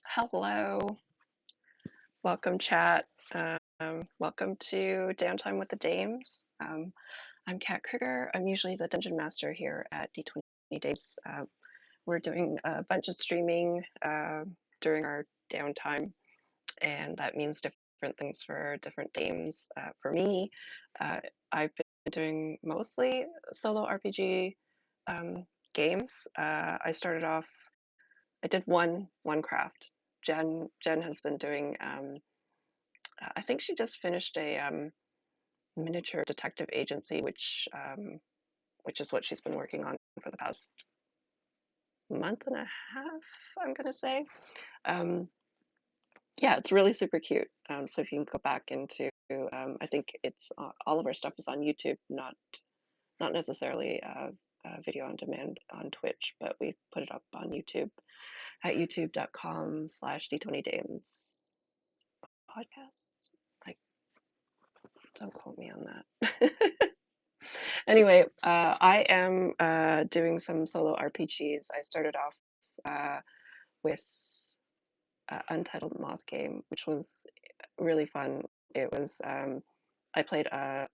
Hello, welcome chat. Welcome to Downtime with the Dames. I'm Kat Kruger. I'm usually the dungeon master here at D20 Dames. We're doing a bunch of streaming during our downtime, and that means different things for different dames. For me, uh, I've been doing mostly solo RPG games. I started off. I did one craft. Jen has been doing. I think she just finished a miniature detective agency, which is what she's been working on for the past month and a half. I'm gonna say. Um, yeah, it's really super cute. So if you can go back into, I think it's all of our stuff is on YouTube, not necessarily video on demand on Twitch, but we put it up on YouTube at youtube.com/d20dames podcast. Like, don't quote me on that. Anyway, I am doing some solo RPGs. I started off with Untitled Moth Game, which was really fun. It was I played a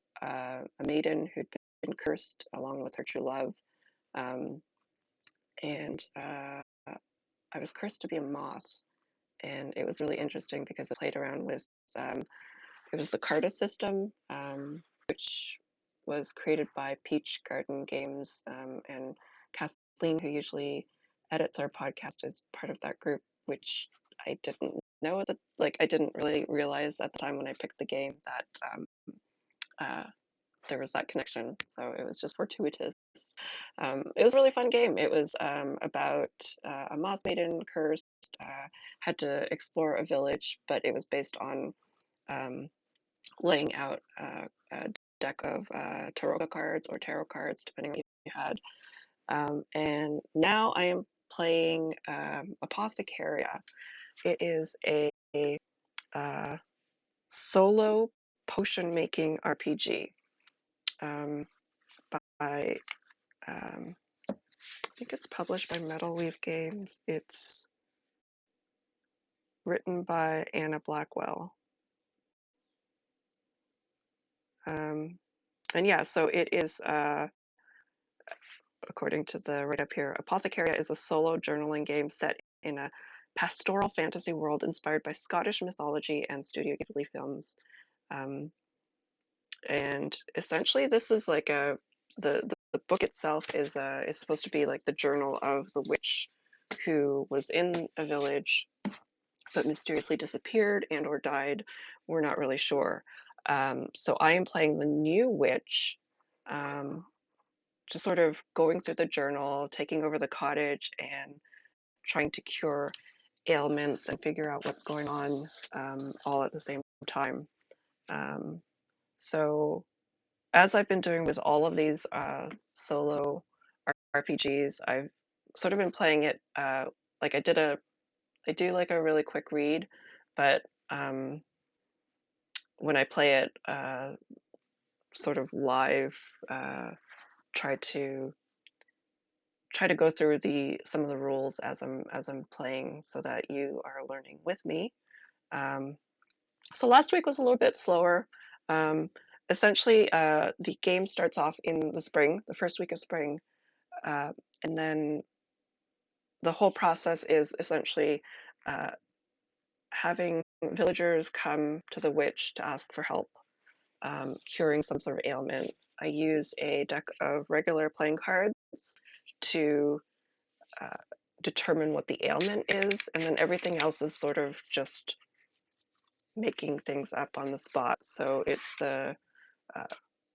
maiden who'd been cursed along with her true love, um, and I was cursed to be a moth, and it was really interesting because it played around with um, it was the Carta system, which was created by Peach Garden Games, and Kathleen, who usually edits our podcast, is part of that group, which I didn't know that, like, I didn't really realize at the time when I picked the game that uh, there was that connection. So it was just fortuitous. It was a really fun game. It was about a moth maiden cursed, had to explore a village, but it was based on um, laying out a deck of tarot cards or tarot cards, depending on what you had. And now I am playing Apothecaria. It is a uh, solo potion making RPG by, I think it's published by Metal Leaf Games. It's written by Anna Blackwell. And yeah, so it is according to the write up here, Apothecaria is a solo journaling game set in a pastoral fantasy world inspired by Scottish mythology and Studio Ghibli films. Um, and essentially, this is like the book itself is supposed to be like the journal of the witch who was in a village but mysteriously disappeared and or died. We're not really sure. So I am playing the new witch, um, just sort of going through the journal, taking over the cottage, and trying to cure ailments and figure out what's going on, all at the same time. Um, so, as I've been doing with all of these solo RPGs, I've sort of been playing it like I do like a really quick read, but when I play it sort of live, uh, try to go through the some of the rules as I'm playing so that you are learning with me. Um, so last week was a little bit slower. Um, Essentially, the game starts off in the spring, the first week of spring, uh, and then the whole process is essentially uh, having villagers come to the witch to ask for help, curing some sort of ailment. I use a deck of regular playing cards to uh, determine what the ailment is, and then everything else is sort of just making things up on the spot. So it's uh,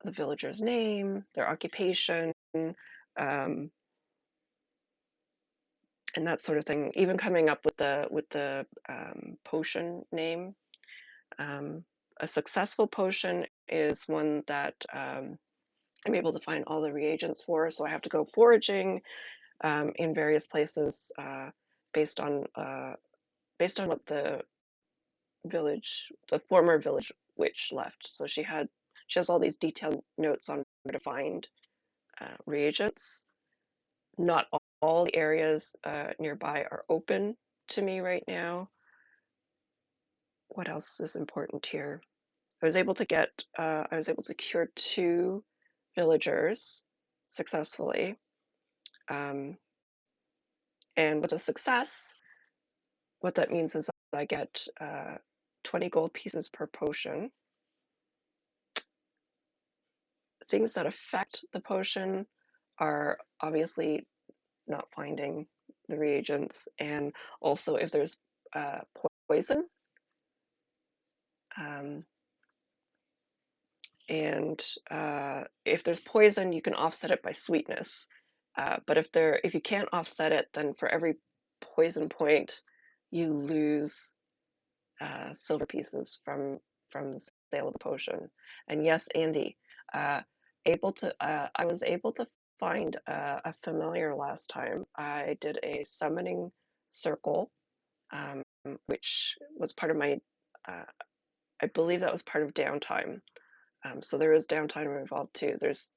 the villager's name, their occupation, um, and that sort of thing. Even coming up with the potion name. Um, a successful potion is one that I'm able to find all the reagents for. So I have to go foraging in various places based on uh, based on what the former village witch left. So she has all these detailed notes on where to find reagents. Not all the areas nearby are open, to me right now. What else is important here? I was able to cure two villagers successfully. Um, and with a success, what that means is I get 20 gold pieces per potion. Things that affect the potion are obviously not finding the reagents, and also if there's poison. Um, and if there's poison, you can offset it by sweetness. But if you can't offset it, then for every poison point, you lose silver pieces from the sale of the potion. And yes, Andy, uh, I was able to find a familiar last time. I did a summoning circle, um, which was part of my, uh, I believe that was part of downtime. So there is downtime involved too. There's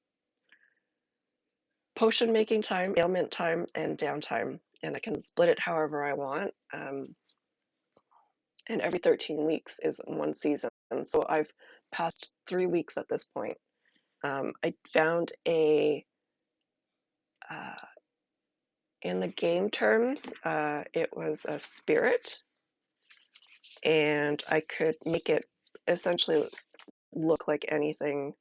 potion making time, ailment time, and downtime, and I can split it however I want. And every 13 weeks is one season. So I've passed 3 weeks at this point. I found uh, in the game terms, it was a spirit, and I could make it essentially look like anything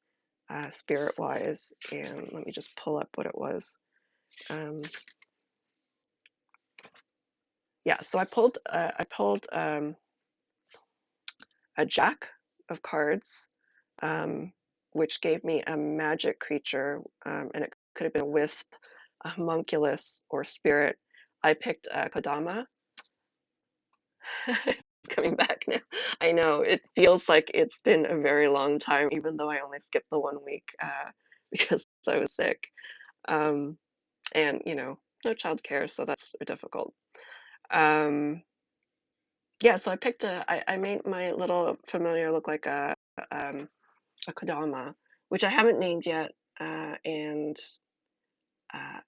spirit wise. And let me just pull up what it was. Yeah, so I pulled a jack of cards, um, which gave me a magic creature, and it could have been a wisp, a homunculus, or spirit. I picked Kodama. It's coming back now. I know it feels like it's been a very long time, even though I only skipped the 1 week because I was sick. Um, and no childcare, so that's difficult. Um, yeah, so I made my little familiar look like a Kodama, which I haven't named yet. And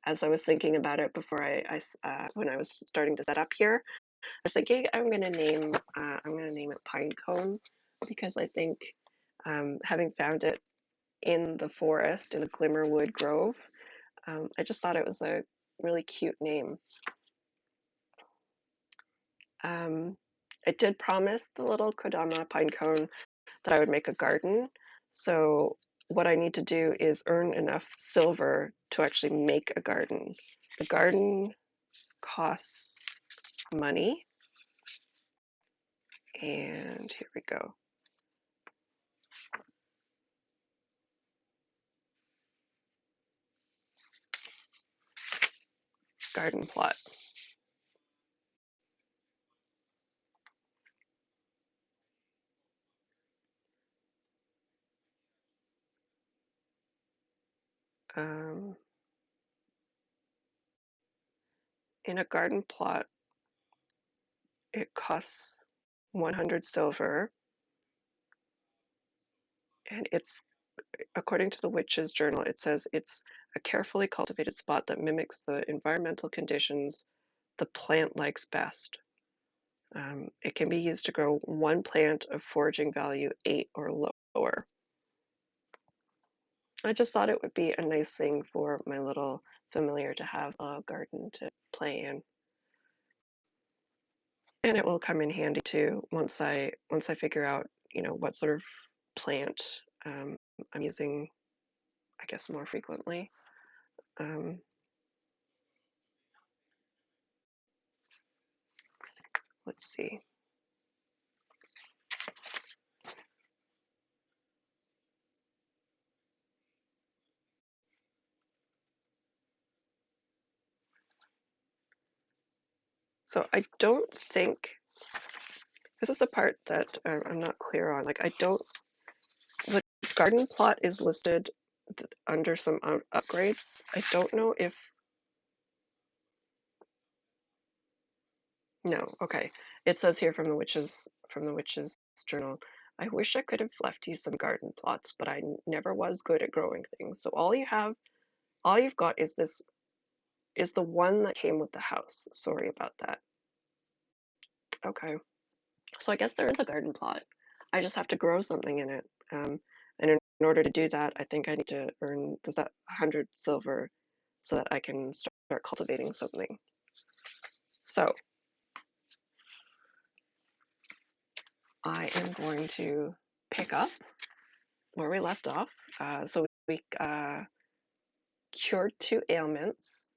as I was thinking about it before when I was starting to set up here, I was thinking I'm gonna name it Pine Cone because I think having found it in the forest in the Glimmerwood Grove, I just thought it was a really cute name. I did promise the little Kodama Pinecone that I would make a garden. So what I need to do is earn enough silver to actually make a garden. The garden costs money. And here we go. Garden plot. Um, in a garden plot, it costs 100 silver, and it's according to the witch's journal, it says it's a carefully cultivated spot that mimics the environmental conditions the plant likes best. It can be used to grow one plant of foraging value 8 or lower. I just thought it would be a nice thing for my little familiar to have a garden to play in. And it will come in handy too once I figure out, what sort of plant I'm using, I guess, more frequently. Um, let's see. So I don't think this is the part that I'm not clear on. Like, the garden plot is listed under some upgrades. I don't know if, no, okay. It says here from the witch's journal. I wish I could have left you some garden plots, but I never was good at growing things. So all you've got is the one that came with the house. Sorry about that. Okay. So I guess there is a garden plot. I just have to grow something in it. And in order to do that, I think I need to earn, does that 100 silver so that I can start cultivating something. So I am going to pick up where we left off. So we cured 2 ailments.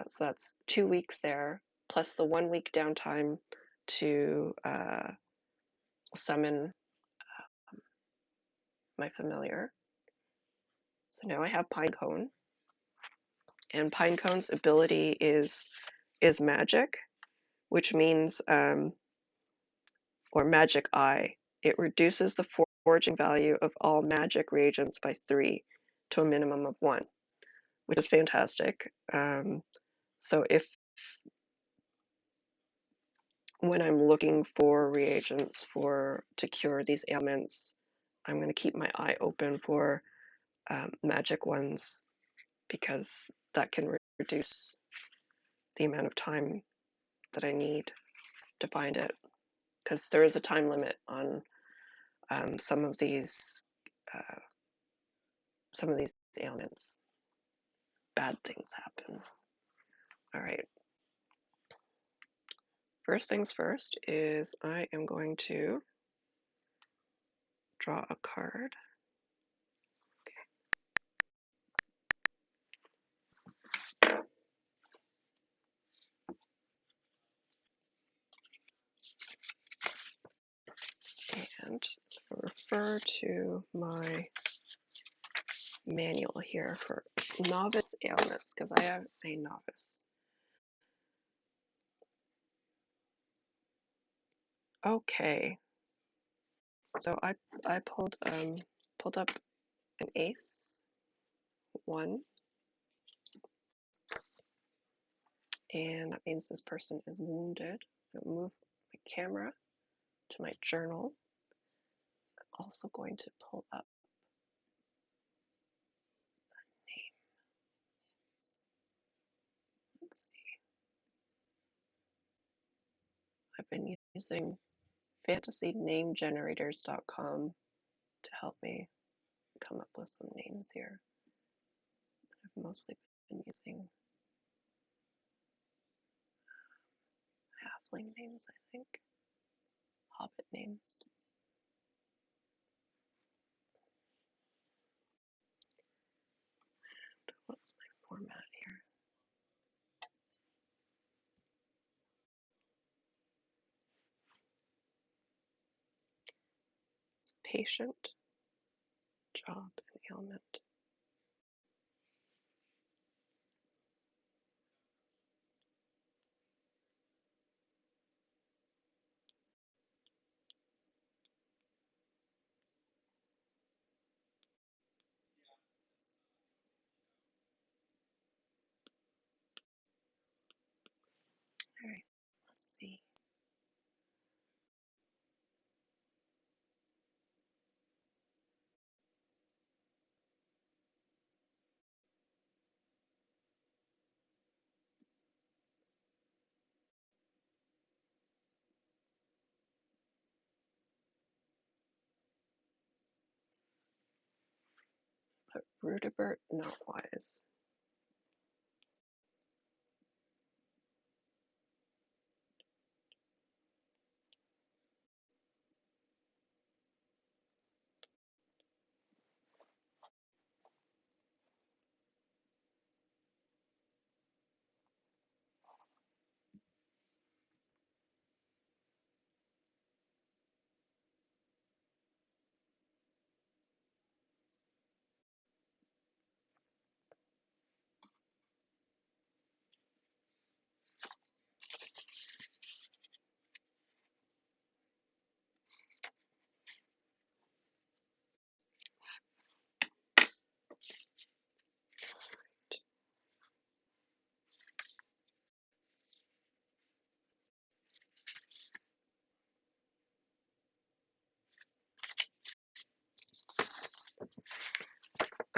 So that's 2 weeks there, plus the 1 week downtime to summon my familiar. So now I have Pinecone, and Pinecone's ability is magic, which means or magic eye. It reduces the foraging value of all magic reagents by 3 to a minimum of 1, which is fantastic. So if when I'm looking for reagents to cure these ailments, I'm going to keep my eye open for magic ones because that can reduce the amount of time that I need to find it. Because there is a time limit on some of these ailments. Bad things happen. All right. First things first is I am going to draw a card. And refer to my manual here for novice ailments because I am a novice. Okay, so I pulled up an ace 1, and that means this person is wounded. I'll move my camera to my journal. I'm also going to pull up a name. Let's see. I've been using fantasynamegenerators.com to help me come up with some names here. I've mostly been using halfling names, I think. Hobbit names. And what's my format here? It's patient, job, and ailment. All right, let's see. Put Rudibert, not wise.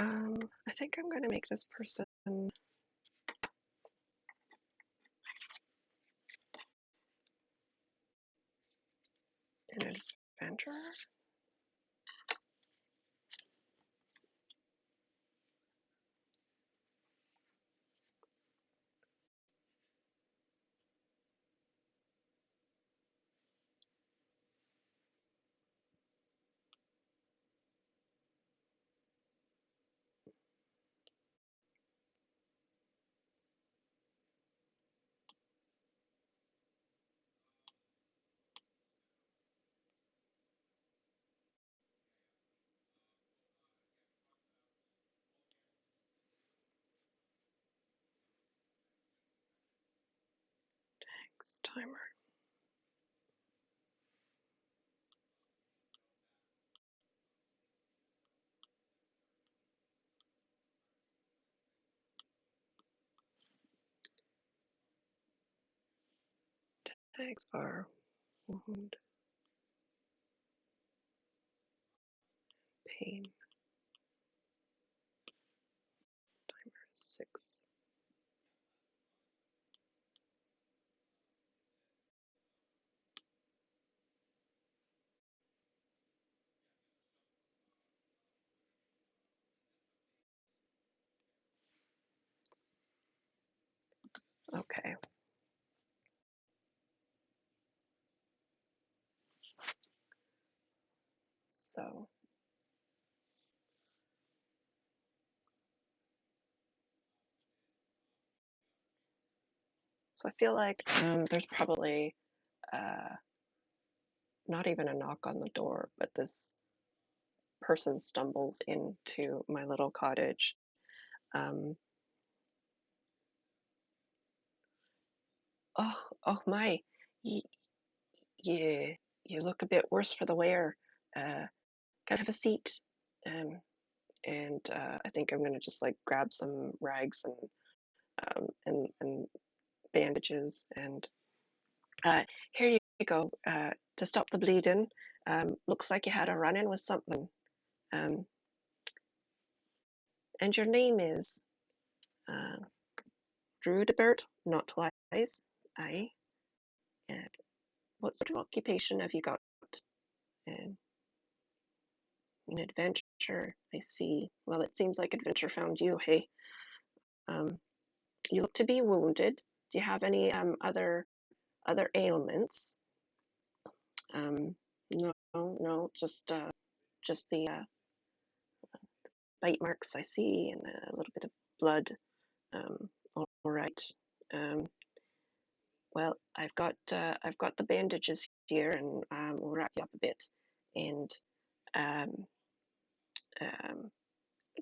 I think I'm going to make this person Stranger. Thanks, timer. Tags are wound, pain, timer 6. Okay. So I feel like there's probably not even a knock on the door, but this person stumbles into my little cottage. Um, oh my, you, you look a bit worse for the wear. Can I have a seat? Um, and I think I'm gonna just like grab some rags and bandages and here you go to stop the bleeding. Looks like you had a run-in with something. Um, and your name is uh, Drudebert, not twice. Aye. And what sort of occupation have you got? Um, an adventure, I see. Well, it seems like adventure found you, hey? Um, you look to be wounded. Do you have any other ailments? No, no, just the bite marks I see and a little bit of blood. All right. Um, well, I've got the bandages here, and we'll wrap you up a bit. And um, um,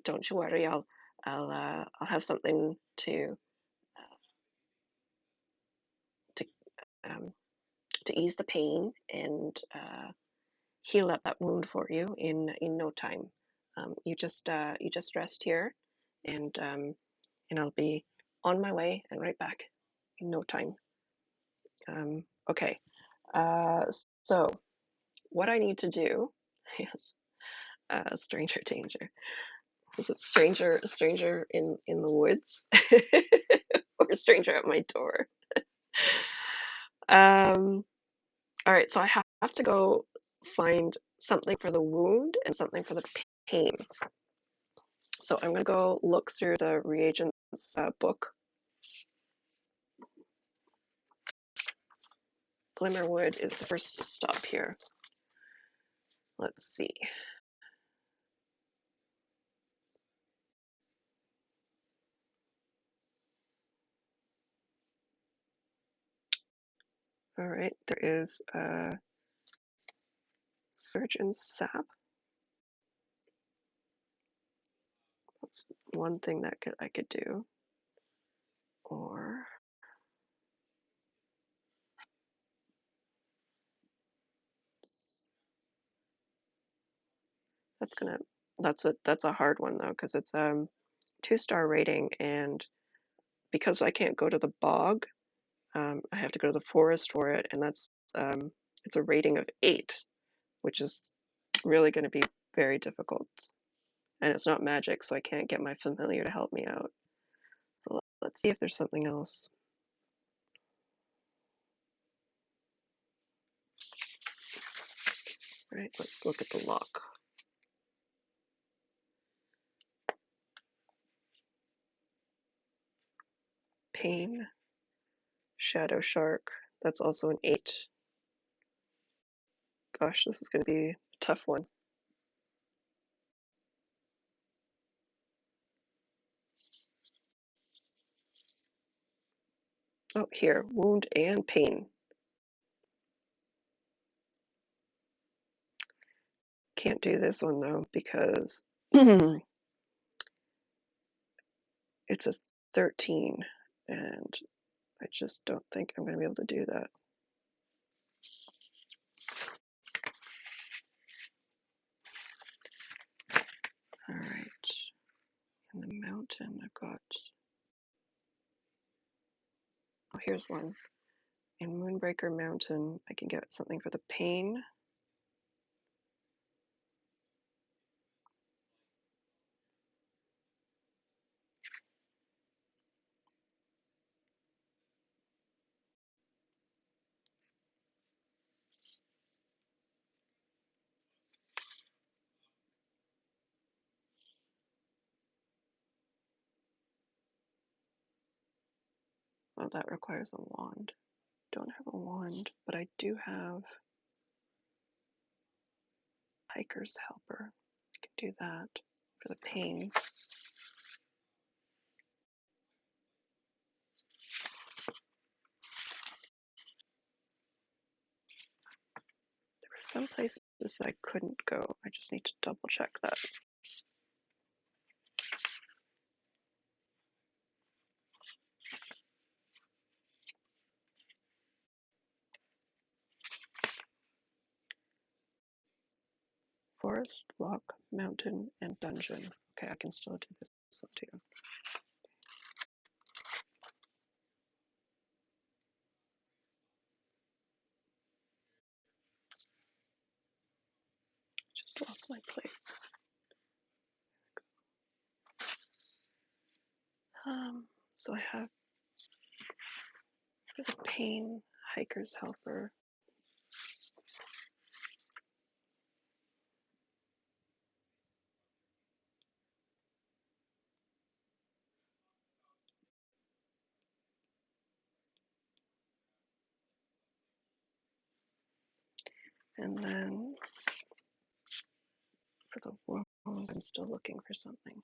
don't you worry, I'll have something to um, to ease the pain and heal up that wound for you in no time. You just rest here, and I'll be on my way and right back in no time. Okay. Uh, so what I need to do, yes, stranger danger. Is it stranger in the woods, or a stranger at my door? Um, all right. So I have to go find something for the wound and something for the pain. So I'm gonna go look through the reagents book. Glimmerwood is the first stop here. Let's see. All right, there is surgeon sap. That's one thing that I could do. Or that's gonna that's a hard one though, because it's 2-star rating, and because I can't go to the bog, I have to go to the forest for it, and that's it's a rating of 8, which is really going to be very difficult. And it's not magic, so I can't get my familiar to help me out. So let's see if there's something else. right, let's look at the lock. Pain, Shadow Shark, that's also an 8. Gosh, this is going to be a tough one. Oh, here, wound and pain. Can't do this one though because it's a 13 and I just don't think I'm going to be able to do that. All right, in the mountain I've got, oh, here's one. In Moonbreaker Mountain, I can get something for the pain. Well, that requires a wand. Don't have a wand, but I do have Hiker's Helper. I can do that for the pain. There were some places that I couldn't go. I just need to double check that. Forest, rock, mountain, and dungeon. Okay, I can still do this one too. Just lost my place. So I have for the pain, Hiker's Helper. And then for the wound, I'm still looking for something.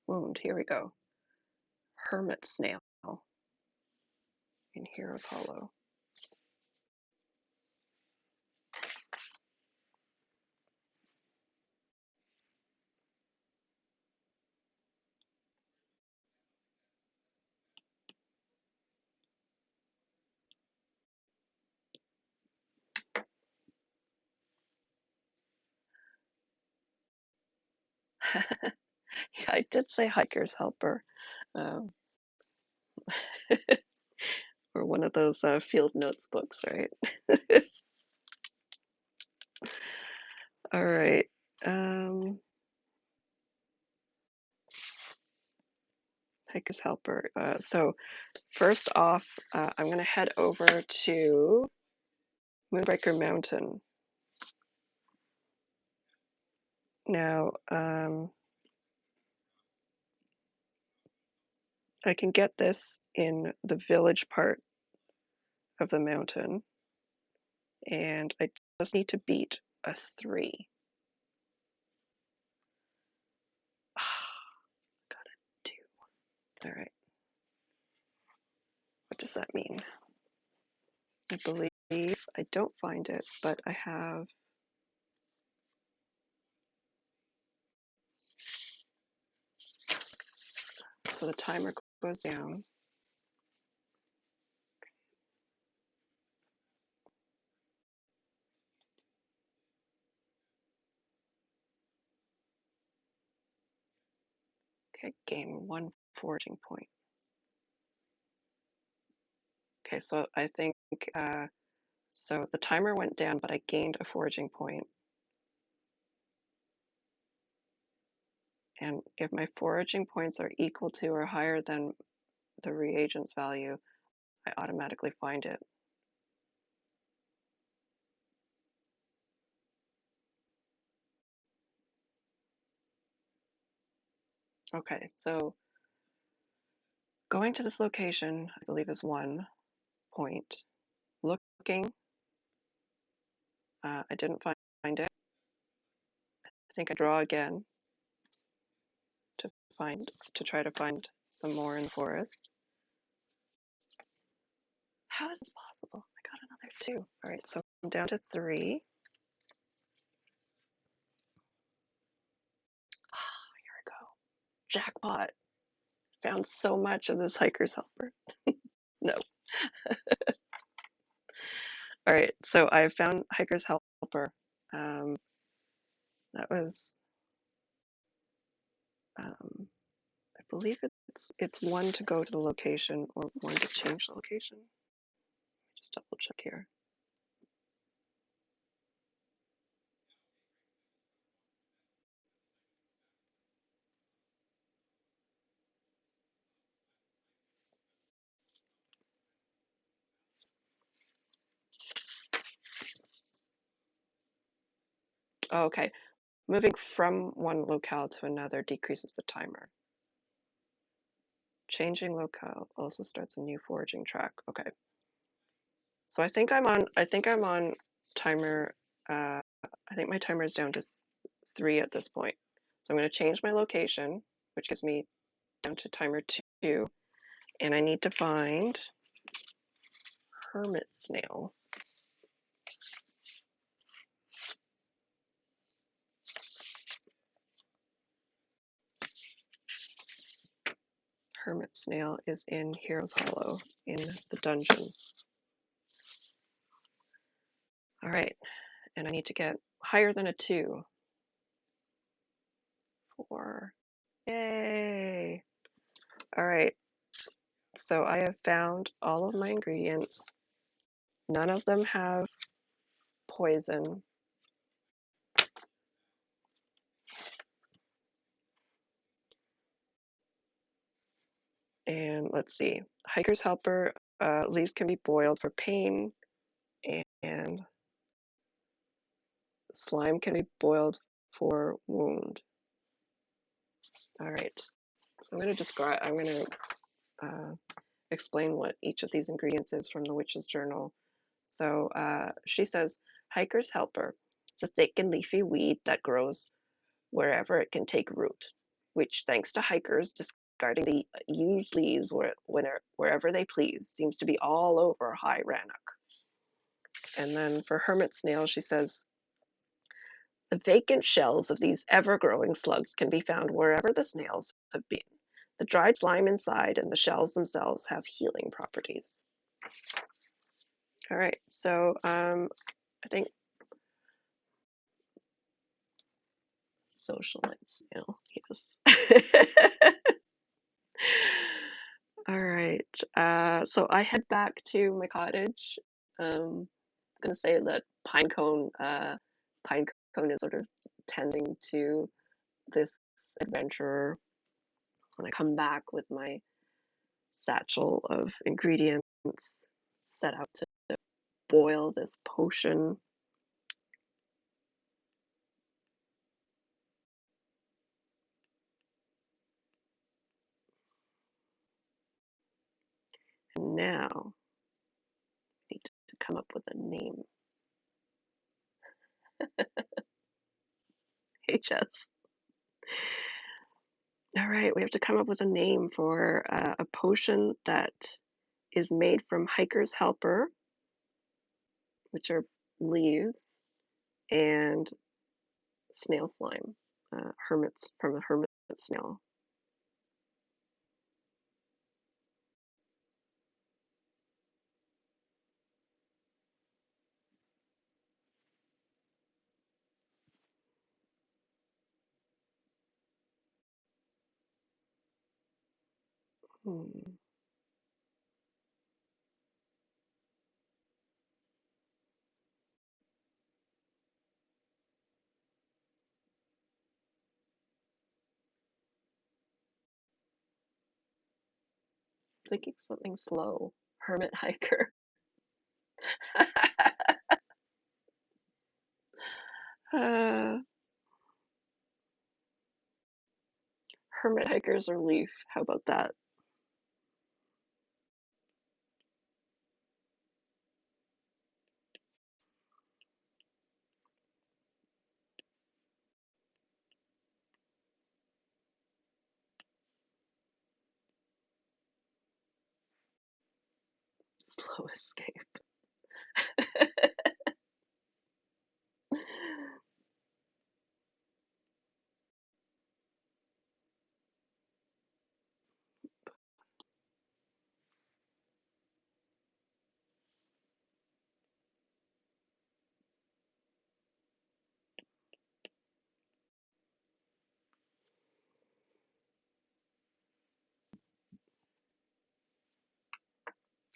Wound, here we go. Hermit Snail in Hero's Hollow. Yeah, I did say Hiker's Helper. Um, or one of those field notes books, right? All right. Hiker's Helper. So first off, I'm going to head over to Moonbreaker Mountain. Now, I can get this in the village part of the mountain, and I just need to beat a 3. Got a 2. All right. What does that mean? I believe I don't find it, but I have. So the timer goes down. Okay, gain 1 foraging point. Okay, so I think so the timer went down, but I gained a foraging point. And if my foraging points are equal to or higher than the reagent's value, I automatically find it. Okay, so going to this location, I believe is 1 point. Looking, I didn't find it. I think I draw again to try to find some more in the forest. How is this possible? I got another 2. All right, so I'm down to 3. Ah, here we go. Jackpot. Found so much of this hiker's helper. No. All right, so I found hiker's helper. That was, I believe it's 1 to go to the location or 1 to change the location. Just double check here. Oh, okay. Moving from one locale to another decreases the timer. Changing locale also starts a new foraging track. Okay. So I think I'm on timer. I think my timer is down to 3 at this point. So I'm going to change my location, which gives me down to timer 2, and I need to find hermit snail. Hermit snail is in Hero's Hollow in the dungeon. All right, and I need to get higher than a 2. 4. Yay! All right, so I have found all of my ingredients. None of them have poison. And let's see, hiker's helper leaves can be boiled for pain, and slime can be boiled for wound. All right, so I'm going to explain what each of these ingredients is from the Witch's Journal. So she says, hiker's helper. It's a thick and leafy weed that grows wherever it can take root, which, thanks to hikers discarding the used leaves wherever they please, seems to be all over High Rannoch. And then for hermit snail, she says, the vacant shells of these ever-growing slugs can be found wherever the snails have been. The dried slime inside and the shells themselves have healing properties. All right, so I think socialite snail, yes. All right, so I head back to my cottage. I'm gonna say that Pinecone is sort of tending to this adventurer when I come back with my satchel of ingredients, set out to boil this potion. And now I need to come up with a name. HS. All right, we have to come up with a name for a potion that is made from hiker's helper, which are leaves, and snail slime, hermits from a hermit snail. Hmm. Thinking something slow. Hermit hiker. Uh, hermit hikers or leaf. How about that? Slow escape.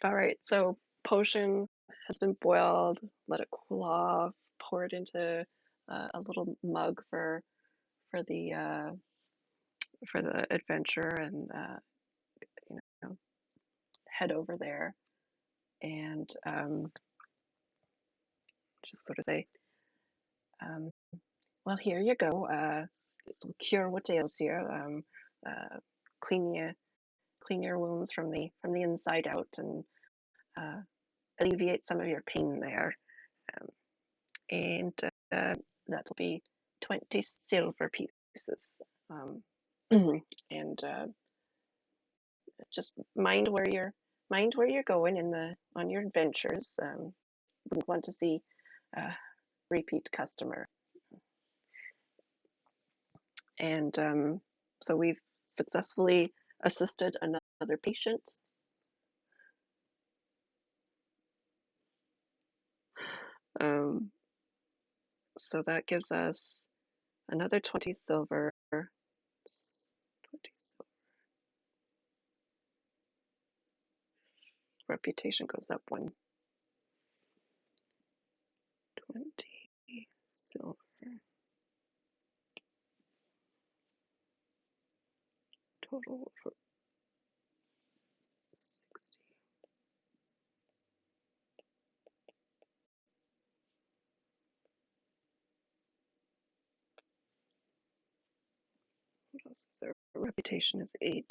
All right, so potion has been boiled. Let it cool off. Pour it into a little mug for the adventure, and you know, head over there and just sort of say, um, "Well, here you go. It'll cure what ails you. Uh, clean you, clean your wounds from the inside out, and uh, alleviate some of your pain there. Um, and that'll be 20 silver pieces. Um, and just mind where you're going in the on your adventures. Wouldn't want to see a repeat customer." And so we've successfully assisted another patient. Um, so that gives us another 20 silver. 20 silver. Reputation goes up 1. 20 silver. Total for 60. What else is there? Reputation is 8.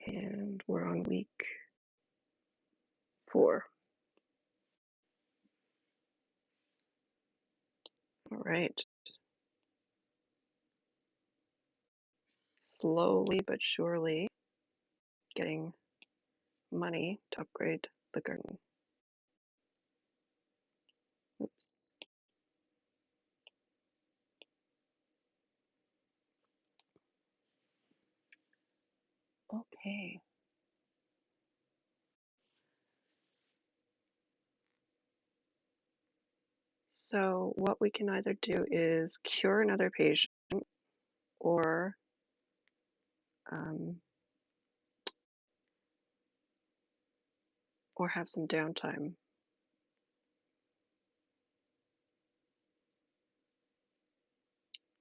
And we're on week 4. All right. Slowly but surely getting money to upgrade the garden. Oops. Okay. So what we can either do is cure another patient or um, or have some downtime.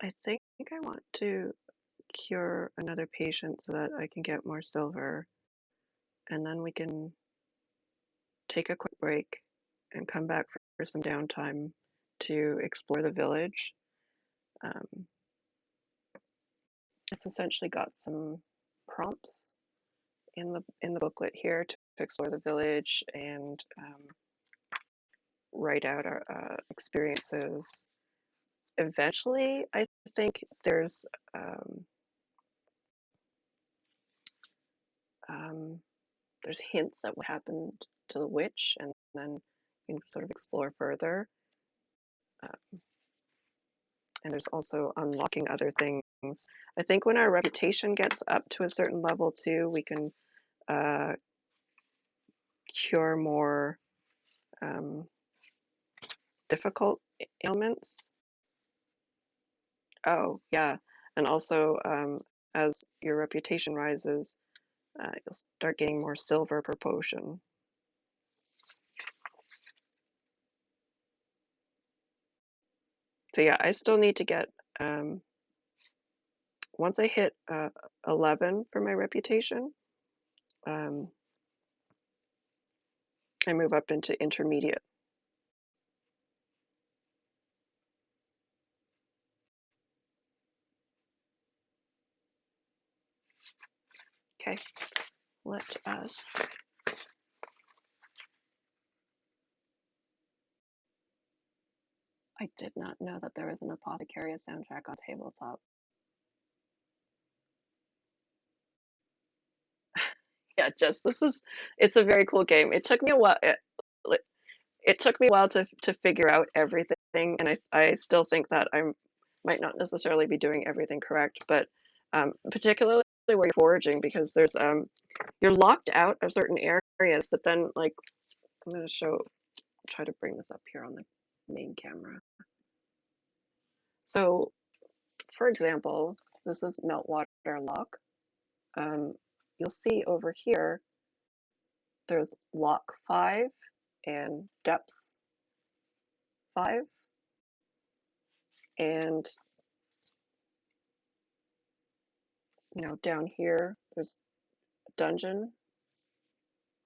I think I want to cure another patient so that I can get more silver, and then we can take a quick break and come back for some downtime to explore the village. Um, it's essentially got some prompts in the booklet here to explore the village and write out our experiences. Eventually, I think um, um, there's hints at what happened to the witch, and then you can sort of explore further. Uh, and there's also unlocking other things. I think when our reputation gets up to a certain level too, we can uh, cure more um, difficult ailments. Oh, yeah. And also, as your reputation rises, you'll start getting more silver per potion. So yeah, I still need to get, once I hit 11 for my reputation, um, I move up into intermediate. Okay, let us. I did not know that there was an Apothecaria soundtrack on tabletop. Yeah, Jess, it's a very cool game. It took me a while. It took me a while to figure out everything, and I still think that I might not necessarily be doing everything correct, but particularly where you're foraging, because there's you're locked out of certain areas, but then like I'm going to try to bring this up here on the main camera. So, for example, this is Meltwater Lock. Um, you'll see over here there's Lock 5 and Depths 5, and down here there's Dungeon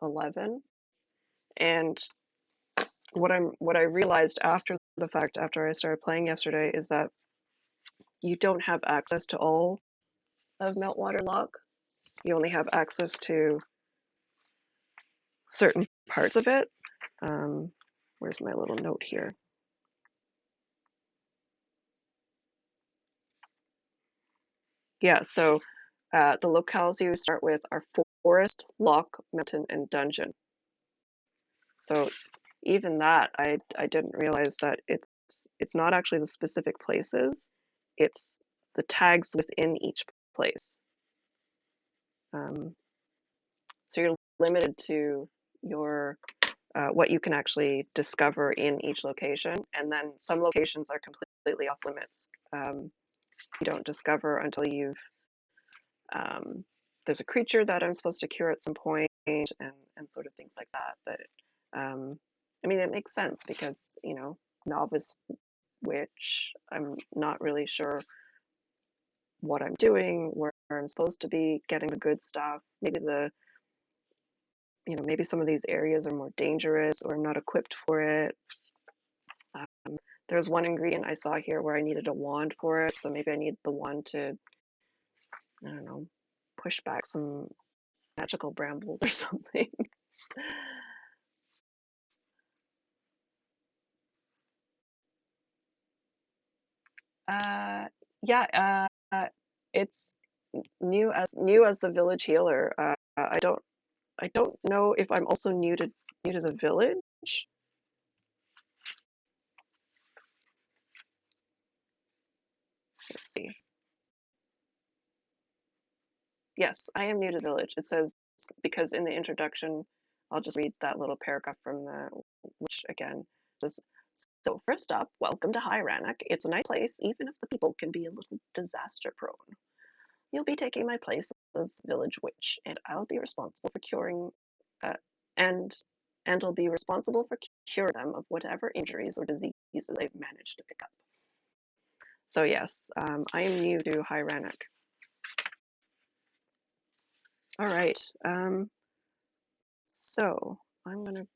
11. And what I realized after the fact, after I started playing yesterday, is that you don't have access to all of Meltwater Lock. You only have access to certain parts of it. Where's my little note here? Yeah, so the locales you start with are Forest, Lock, Mountain, and Dungeon. So even that, I didn't realize that it's not actually the specific places, it's the tags within each place. So you're limited to your what you can actually discover in each location, and then some locations are completely off limits. You don't discover until there's a creature that I'm supposed to cure at some point, and sort of things like that. But I mean, it makes sense because novice witch, I'm not really sure what I'm doing, where I'm supposed to be getting the good stuff. Maybe some of these areas are more dangerous or I'm not equipped for it. There's one ingredient I saw here where I needed a wand for it, so maybe I need the wand to, I don't know, push back some magical brambles or something. uh, yeah, it's new as the village healer. I don't know if I'm also new to the village. Let's see. Yes, I am new to the village. It says, because in the introduction, I'll just read that little paragraph from which again says, so first up, welcome to High Rannoch. It's a nice place, even if the people can be a little disaster prone. You'll be taking my place as village witch, and I'll be responsible for curing, uh, and and I'll be responsible for curing them of whatever injuries or diseases they've managed to pick up. So yes, I am new to High Rannoch. All right. So I'm gonna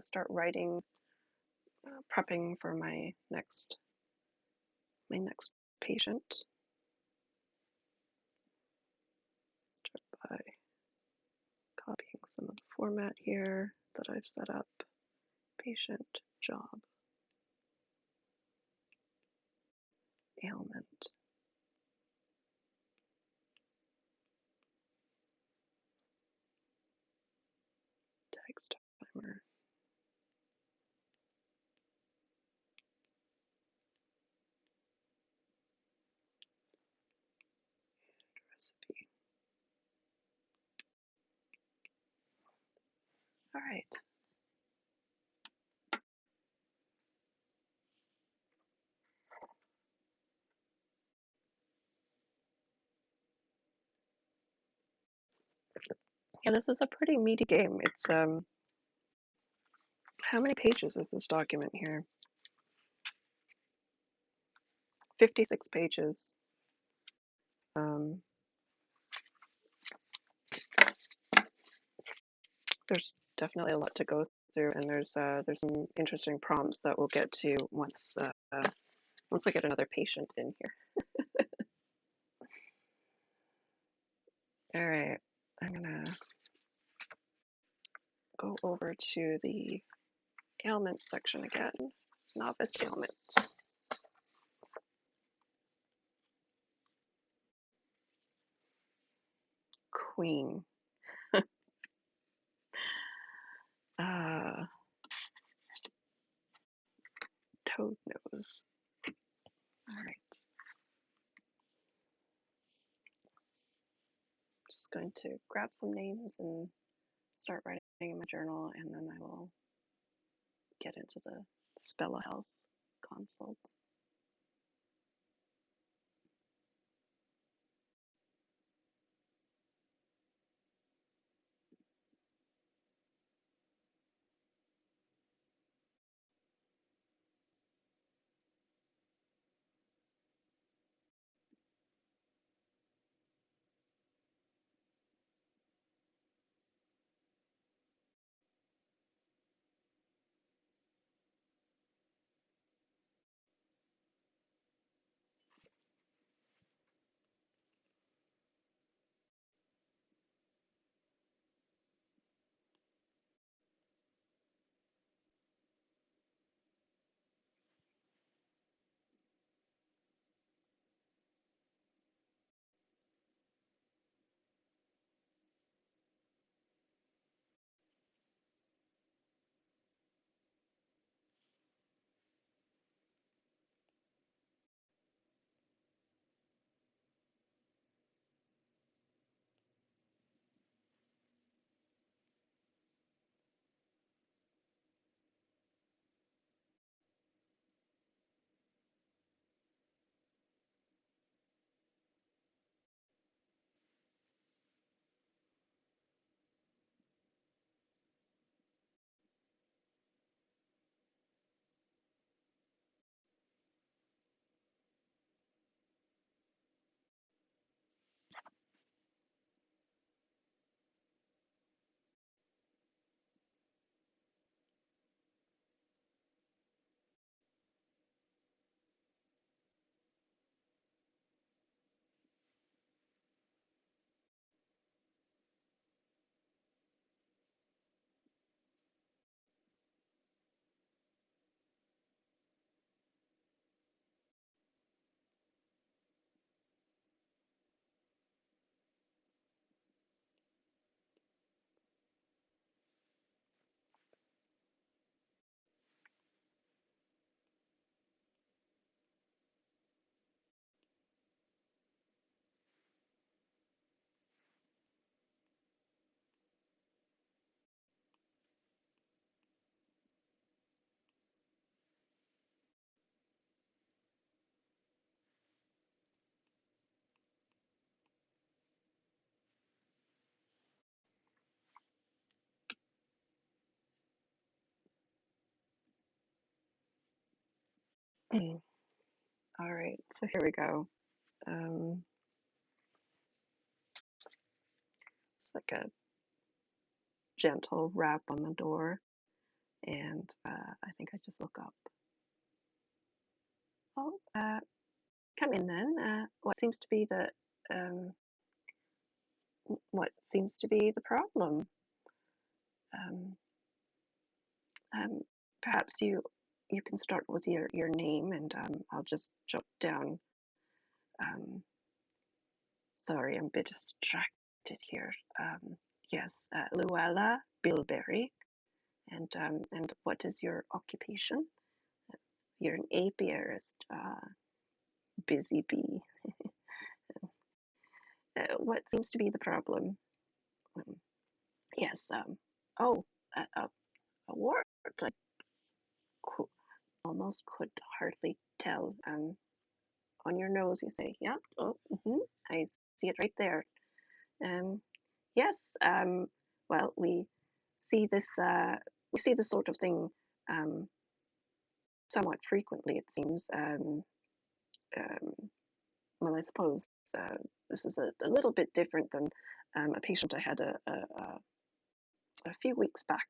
start writing, prepping for my next patient. Start by copying some of the format here that I've set up. Patient, job, ailment, text timer, recipe. All right. Yeah, this is a pretty meaty game. It's how many pages is this document here? 56 pages. Um, there's definitely a lot to go through, and there's some interesting prompts that we'll get to once I get another patient in here. All right, I'm gonna go over to the ailment section again. Novice ailments. Queen. Uh, Toad nose. All right. Just going to grab some names and start writing in my journal, and then I will get into the spell of health consult. All right, so here we go. It's like a gentle rap on the door, and I think I just look up. Oh, come in then. Um, what seems to be the problem? Um, um, Perhaps you can start with your name, and I'll just jot down. Um, Sorry, I'm a bit distracted here. Yes, Luella Bilberry, and what is your occupation? You're an apiarist, busy bee. What seems to be the problem? Um, yes. Oh, a wart. I cou- almost could hardly tell. On your nose, you say, yeah. Oh, I see it right there. Um, yes. Well, see this. We see this sort of thing um, somewhat frequently, it seems. well, I suppose this is a little bit different than a patient I had a few weeks back.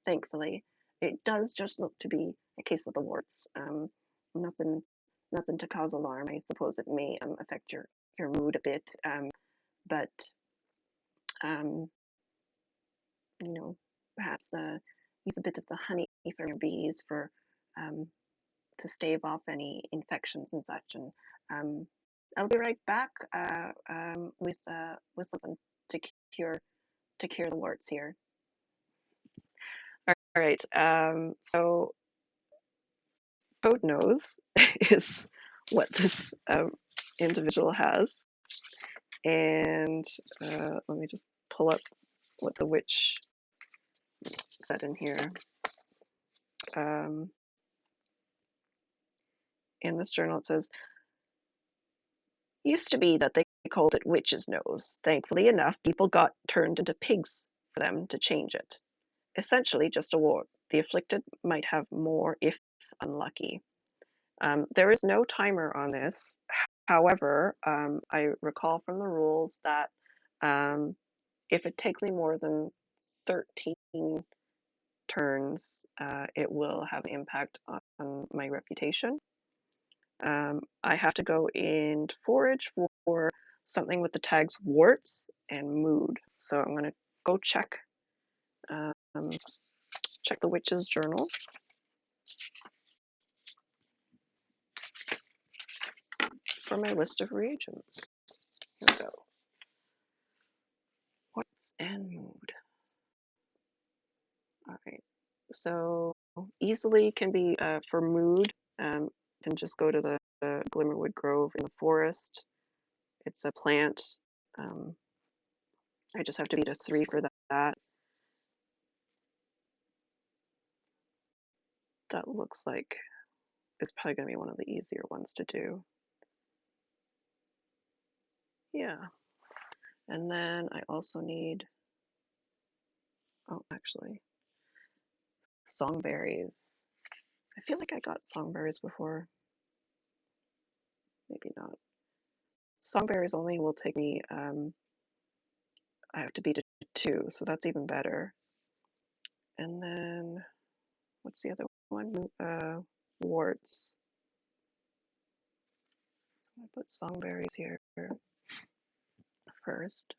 Thankfully, it does just look to be a case of the warts. Nothing, nothing to cause alarm. I suppose it may affect your mood a bit, but um, you know, perhaps use a bit of the honey from your bees for um, to stave off any infections and such. And I'll be right back with something to cure to cure the warts here. All right. So code nose is what this individual has, and let me just pull up what the witch said in here. Um, in this journal, it says, used to be that they called it witch's nose. Thankfully enough, people got turned into pigs for them to change it. Essentially, just a wart. The afflicted might have more if unlucky. There is no timer on this. However, I recall from the rules that if it takes me more than 13 turns, it will have impact on my reputation. I have to go and forage for something with the tags warts and mood. So I'm going to go check check the witch's journal. For my list of reagents. Here we go. Warts and mood. All right. So easily can be for mood. Can just go to the Glimmerwood Grove in the forest. It's a plant. I just have to beat a 3 for that. That looks like it's probably going to be one of the easier ones to do. Yeah. And then I also need, oh, actually, songberries. I feel like I got songberries before. Maybe not. Songberries only will take me, I have to beat a 2, so that's even better. And then, what's the other one? Warts. So I put songberries here first.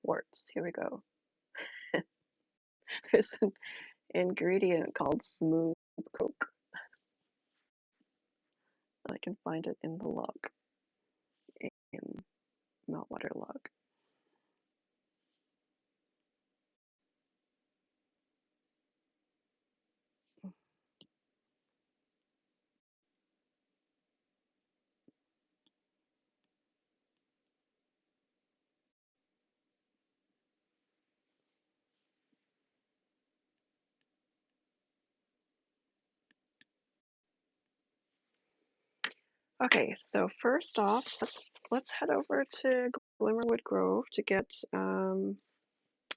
Warts, here we go. There's an ingredient called smooth coke. I can find it in the log, in meltwater log. Okay, so first off, let's head over to Glimmerwood Grove to get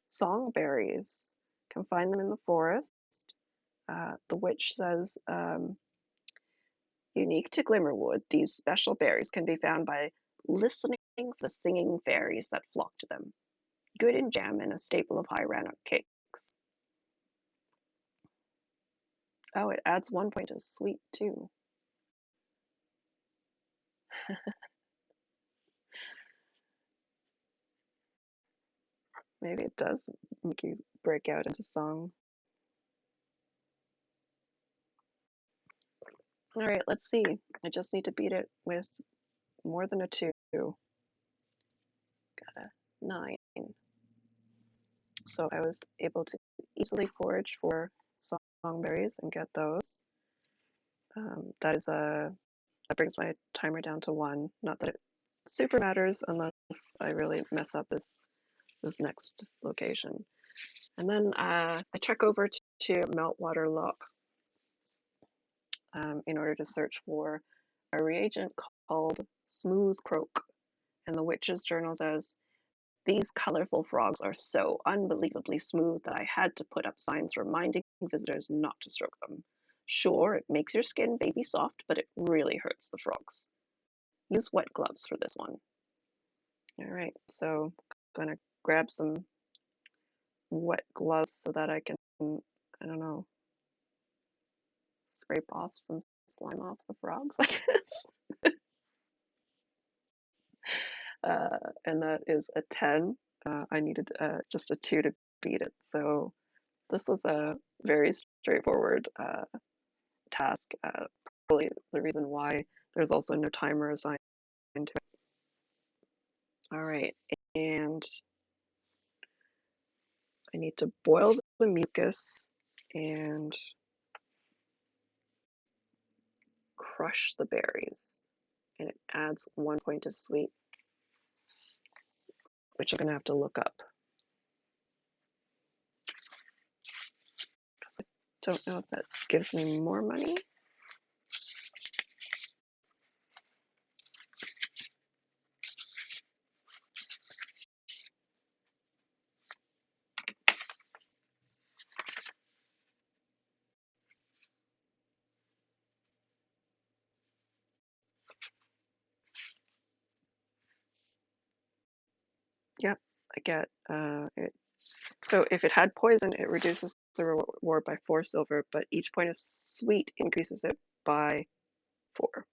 songberries. Can find them in the forest. The witch says, unique to Glimmerwood, these special berries can be found by listening to the singing fairies that flock to them. Good in jam and a staple of high rannoch cakes. Oh, it adds 1 point of sweet too. Maybe it does make you break out into song. All right, let's see. I just need to beat it with more than a 2. Got a 9. So I was able to easily forage for songberries and get those. That brings my timer down to 1. Not that it super matters unless I really mess up this next location. And then I trek over to Meltwater Lock in order to search for a reagent called Smooth Croak. And the witch's journal says, "These colorful frogs are so unbelievably smooth that I had to put up signs reminding visitors not to stroke them. Sure, it makes your skin baby soft, but it really hurts the frogs. Use wet gloves for this one." All right, so gonna grab some wet gloves so that I can, I don't know, scrape off some slime off the frogs, I guess. And that is a 10. I needed just a 2 to beat it. So this was a very straightforward task. Probably the reason why there's also no timer assigned to it. All right, and I need to boil the mucus and crush the berries. And it adds 1 point of sweet, which I'm gonna have to look up. Because I don't know if that gives me more money. Yep, I get it. So if it had poison, it reduces the reward by 4 silver, but each point of sweet increases it by 4.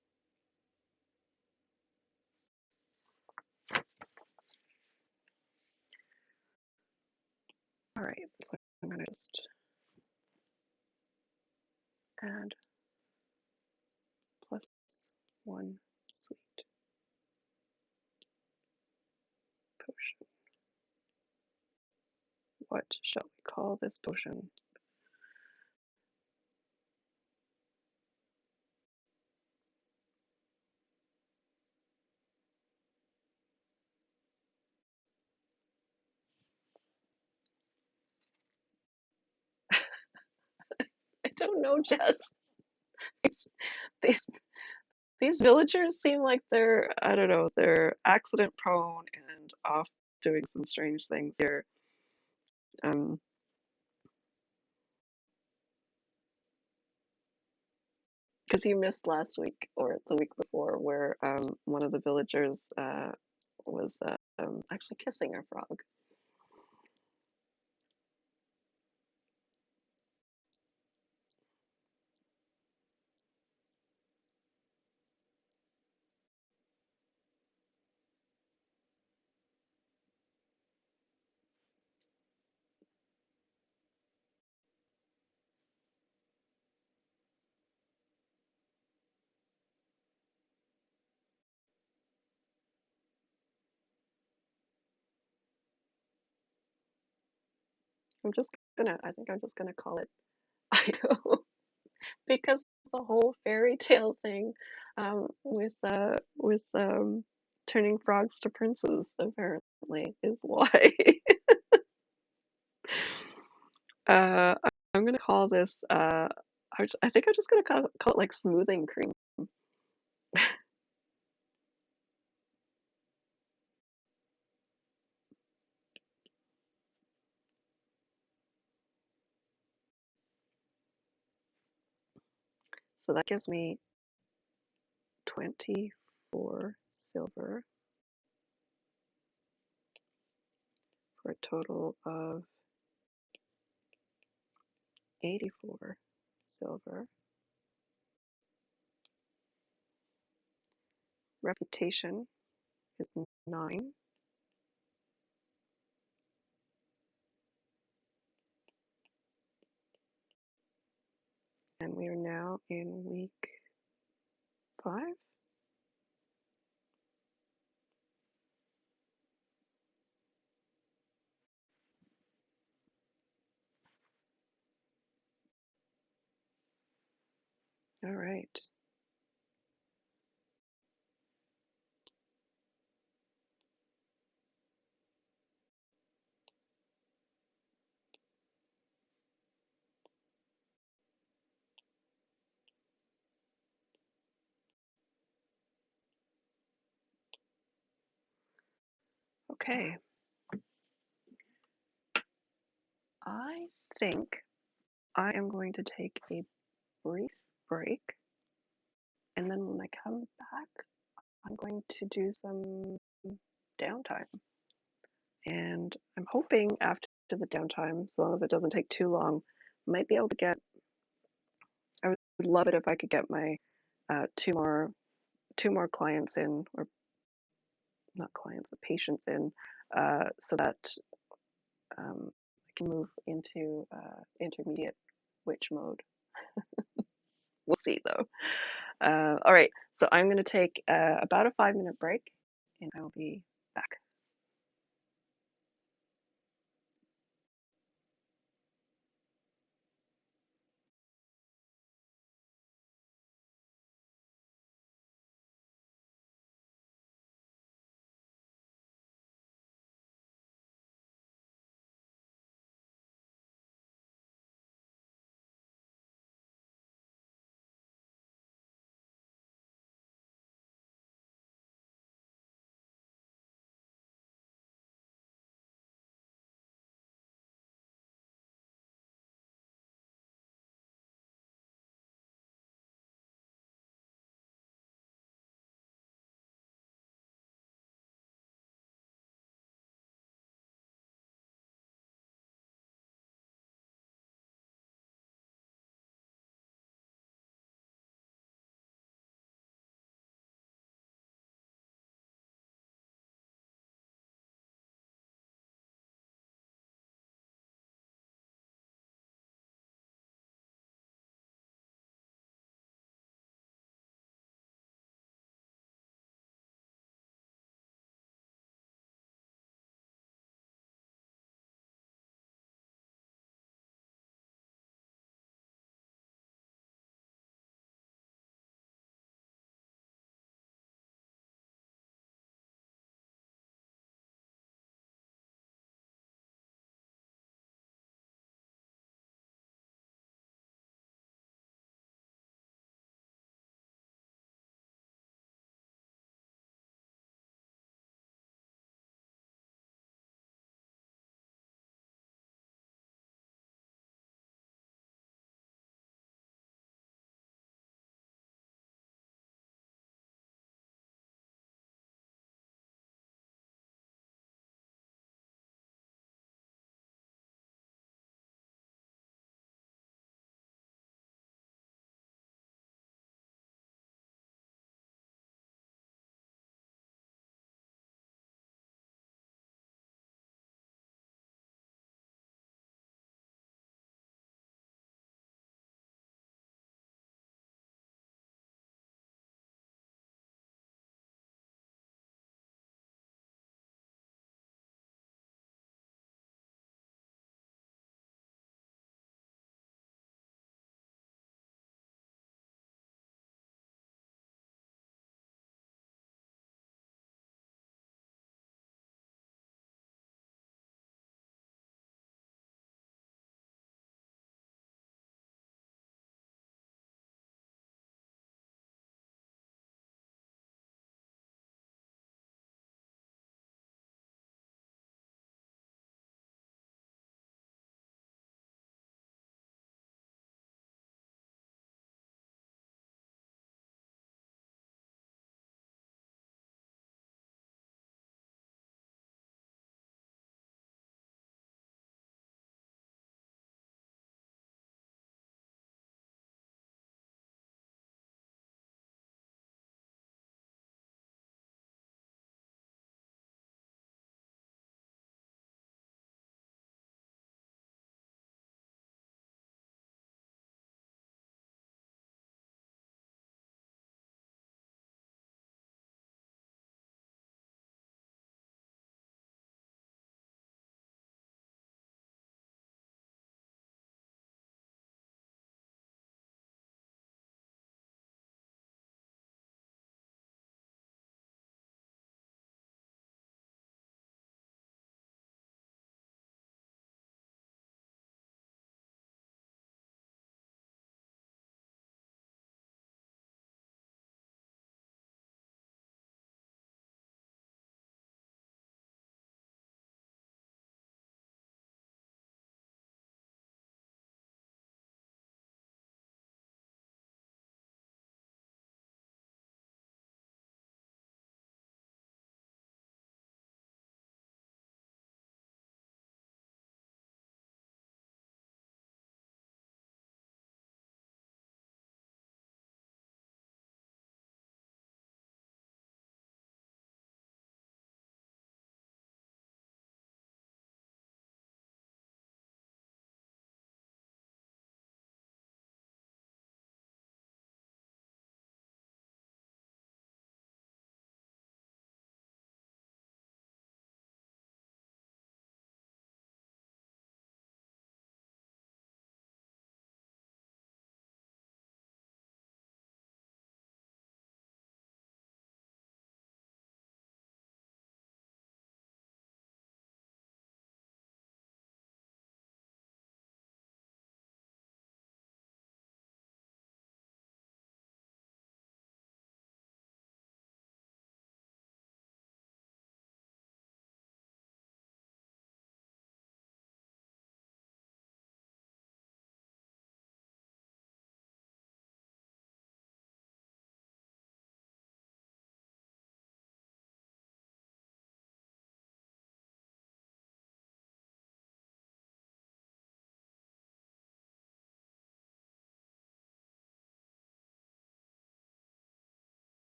All right, so I'm gonna just add +1 sweet potion. What shall we call this potion? I don't know, Jess. These, these these villagers seem like they're, I don't know, they're accident prone and off doing some strange things here. Um, because you missed last week or the week before where one of the villagers was actually kissing a frog. I think I'm just gonna call it Idaho because the whole fairy tale thing with turning frogs to princes apparently is why. uh, I'm gonna call this I think I'm just gonna call it like smoothing cream. So that gives me 24 silver for a total of 84 silver. Reputation is 9. And we are now in week 5. All right. Okay, I think I am going to take a brief break, and then when I come back, I'm going to do some downtime. And I'm hoping after the downtime, as long as it doesn't take too long, I might be able to get. I would love it if I could get my two more clients in, or not clients, the patients in, so that I can move into intermediate witch mode. We'll see though. All right, so I'm going to take about a 5-minute break, and I will be back.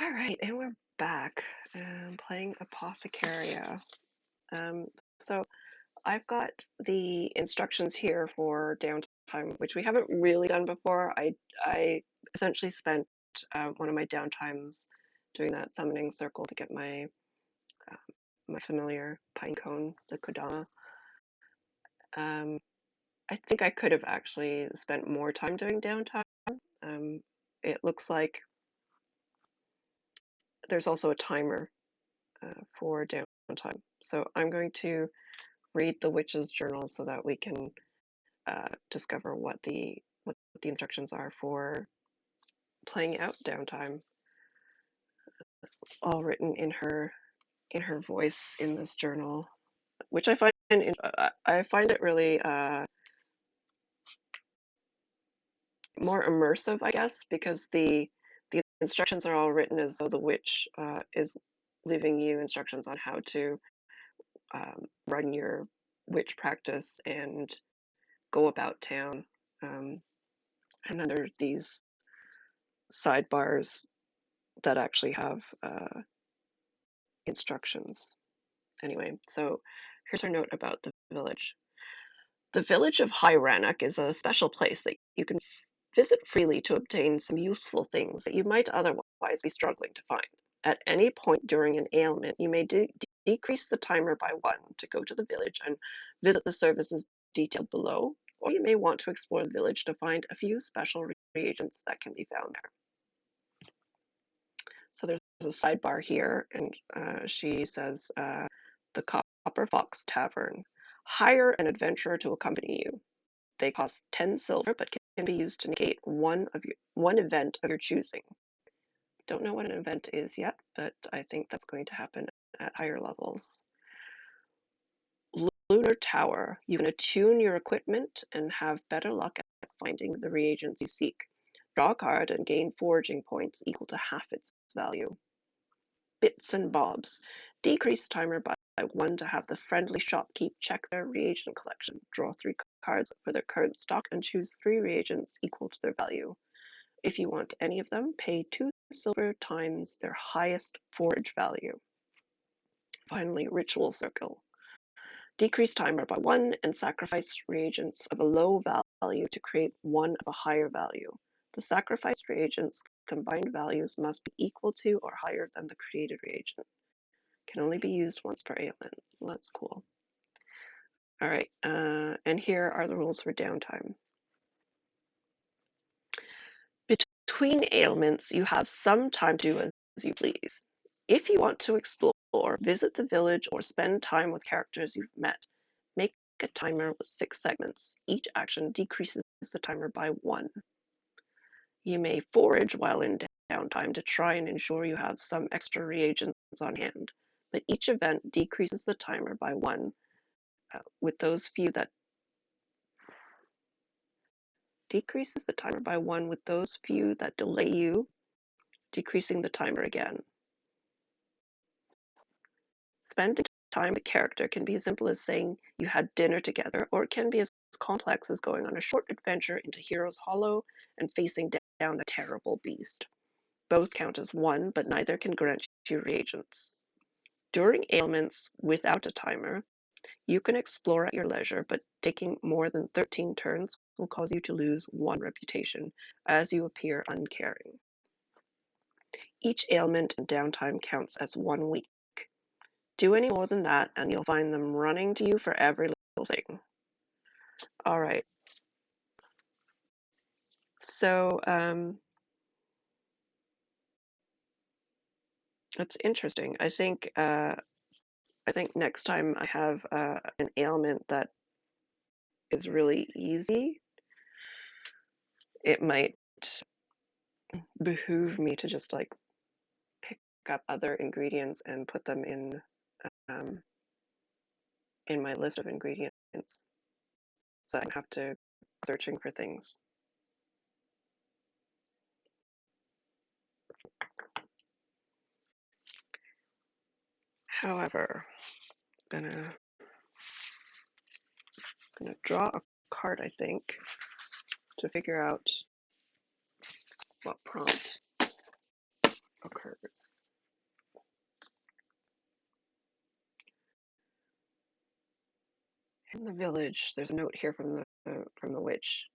All right, and we're back playing Apothecaria. Um, so I've got the instructions here for downtime, which we haven't really done before. I essentially spent one of my downtimes doing that summoning circle to get uh, my familiar pinecone, the Kodama. Um, I think I could have actually spent more time doing downtime. Um, it looks like there's also a timer for downtime. So I'm going to read the witch's journal so that we can discover what the instructions are for playing out downtime, all written in her voice in this journal, which I find it really more immersive, I guess, because the instructions are all written as though the witch is leaving you instructions on how to run your witch practice and go about town. Um, and then there's these sidebars that actually have instructions. Anyway, so here's our note about the village. The village of High Rannoch is a special place that you can visit freely to obtain some useful things that you might otherwise be struggling to find. At any point during an ailment, you may decrease the timer by 1 to go to the village and visit the services detailed below, or you may want to explore the village to find a few special reagents that can be found there. So there's a sidebar here, and she says, the Copper Fox Tavern. Hire an adventurer to accompany you. They cost 10 silver, but can be used to negate one event of your choosing. Don't know what an event is yet, but I think that's going to happen at higher levels. Lunar Tower. You can attune your equipment and have better luck at finding the reagents you seek. Draw a card and gain foraging points equal to half its value. Bits and Bobs. Decrease timer by 1 to have the friendly shopkeep check their reagent collection. Draw 3 cards for their current stock and choose 3 reagents equal to their value. If you want any of them, pay 2 silver times their highest forage value. Finally, Ritual Circle. Decrease timer by 1 and sacrifice reagents of a low value to create one of a higher value. The sacrificed reagents' combined values must be equal to or higher than the created reagent. Can only be used once per ailment. Well, that's cool. All right, and here are the rules for downtime. Between ailments, you have some time to do as you please. If you want to explore, visit the village, or spend time with characters you've met, make a timer with 6 segments. Each action decreases the timer by 1. You may forage while in downtime to try and ensure you have some extra reagents on hand, but each event decreases the timer by 1 with those few that decreases the timer by 1 with those few that delay you, decreasing the timer again. Spending time with a character can be as simple as saying you had dinner together, or it can be as complex as going on a short adventure into Hero's Hollow and facing down a terrible beast. Both count as 1, but neither can grant you reagents. During ailments without a timer, you can explore at your leisure, but taking more than 13 turns will cause you to lose 1 reputation, as you appear uncaring. Each ailment and downtime counts as 1 week. Do any more than that, and you'll find them running to you for every little thing. All right. So that's interesting. I think next time I have an ailment that is really easy, it might behoove me to just like pick up other ingredients and put them um, in my list of ingredients, so I don't have to searching for things. However, I'm gonna draw a card, I think, to figure out what prompt occurs. In the village, there's a note here from the witch.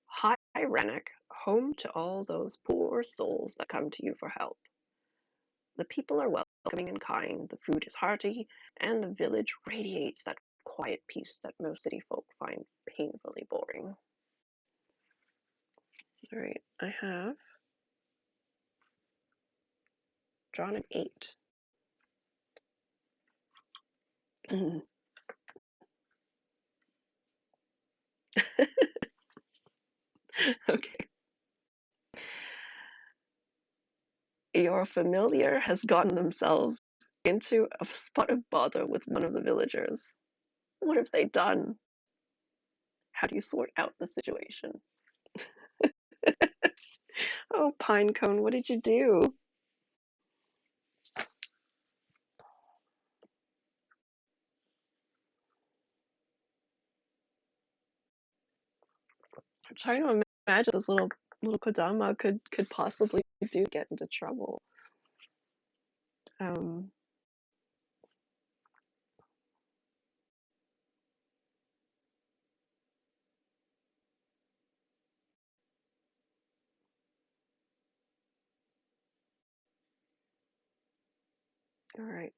Hi, Rennick, home to all those poor souls that come to you for help. The people are welcoming and kind, the food is hearty, and the village radiates that quiet peace that most city folk find painfully boring. All right, I have drawn an 8. Okay. Your familiar has gotten themselves into a spot of bother with one of the villagers. What have they done? How do you sort out the situation? Oh, Pinecone, what did you do? I'm trying to imagine this little Kodama could possibly do get into trouble. Um, all right.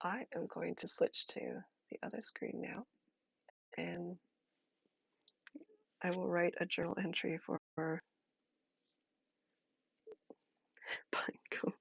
I am going to switch to the other screen now, and I will write a journal entry for Pinecone.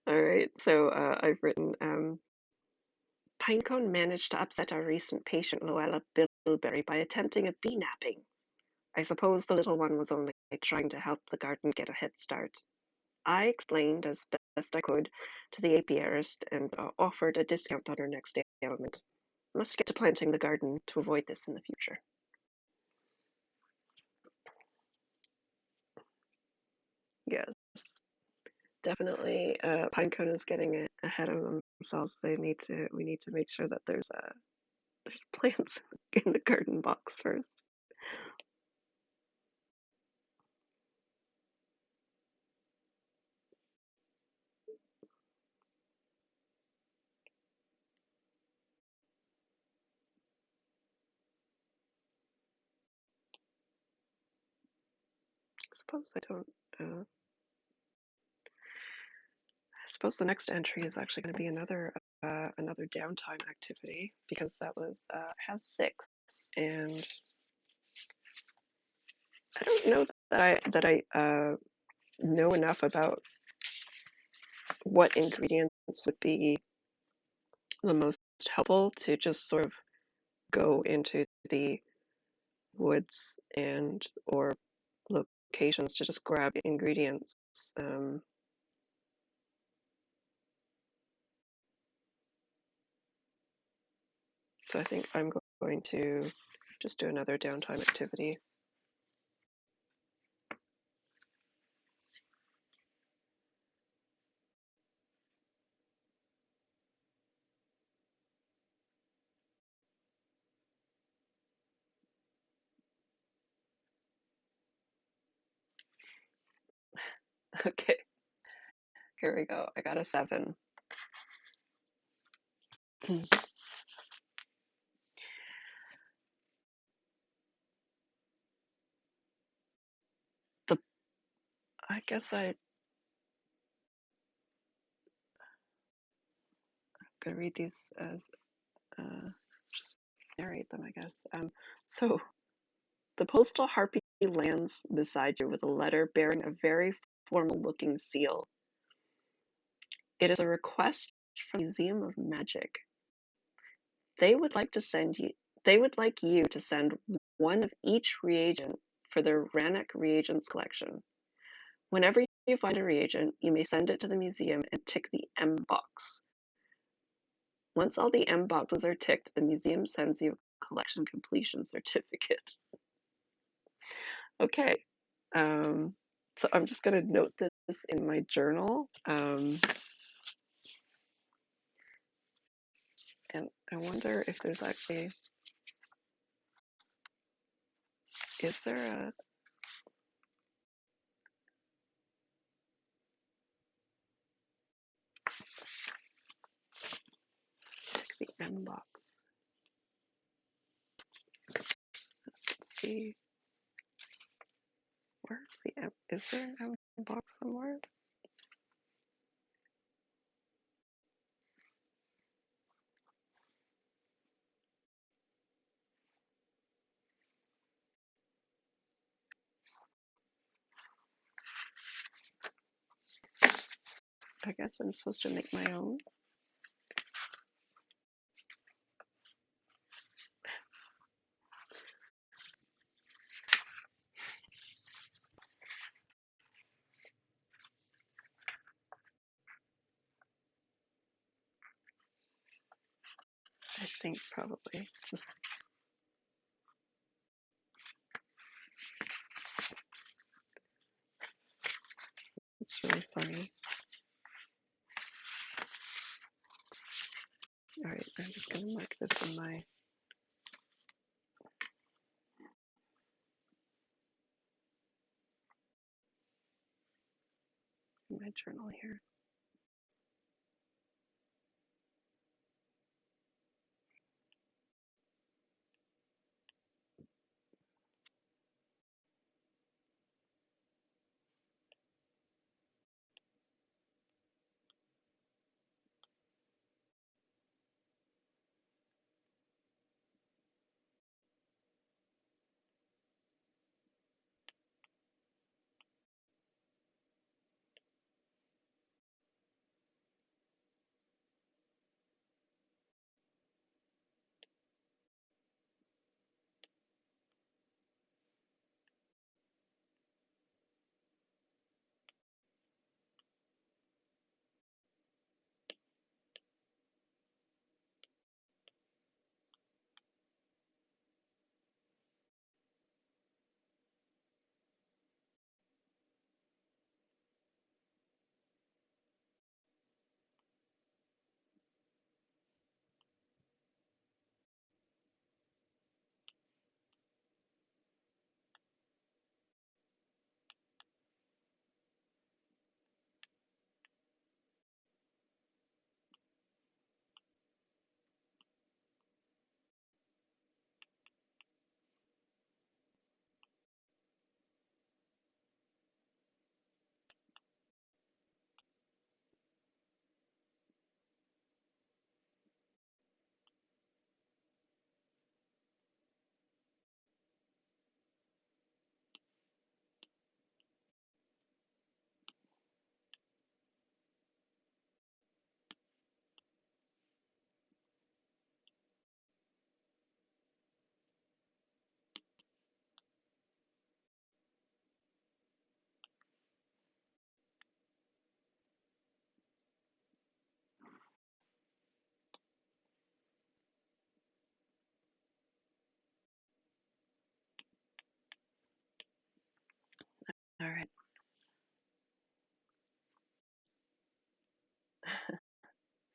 All right, so I've written Pinecone managed to upset our recent patient Luella Bilberry by attempting a bee napping. I suppose the little one was only trying to help the garden get a head start. I explained as best I could to the apiarist and offered a discount on her next ailment. Must get to planting the garden to avoid this in the future. Yes, definitely. Pinecone is getting ahead of themselves. We need to make sure that there's plants in the garden box first. Suppose I don't. I suppose the next entry is actually going to be another downtime activity because that was I have 6, and I don't know that I know enough about what ingredients would be the most helpful to just sort of go into the woods and or locations to just grab ingredients. Um, so I think I'm going to just do another downtime activity. Okay, here we go. I got a 7. The I guess I'm gonna read these as just narrate them, I guess. So the postal harpy lands beside you with a letter bearing a very formal-looking seal. It is a request from the Museum of Magic. They would like to send you. They would like you to send one of each reagent for their Rannoch reagents collection. Whenever you find a reagent, you may send it to the museum and tick the M box. Once all the M boxes are ticked, the museum sends you a collection completion certificate. Okay, so I'm just going to note this in my journal. And I wonder if there's actually, is there a, tick the M box. Let's see, where's the M, is there an M box somewhere? I guess I'm supposed to make my own. I think probably just, it's really funny. All right, I'm just going to mark this in my journal here.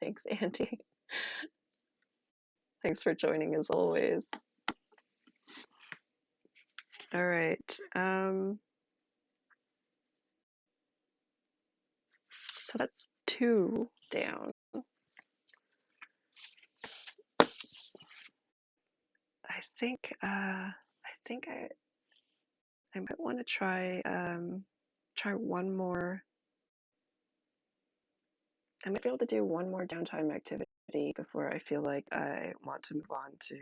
Thanks, Andy. Thanks for joining as always. All right. So that's 2 down. I think I might want to try one more. I might be able to do one more downtime activity before I feel like I want to move on to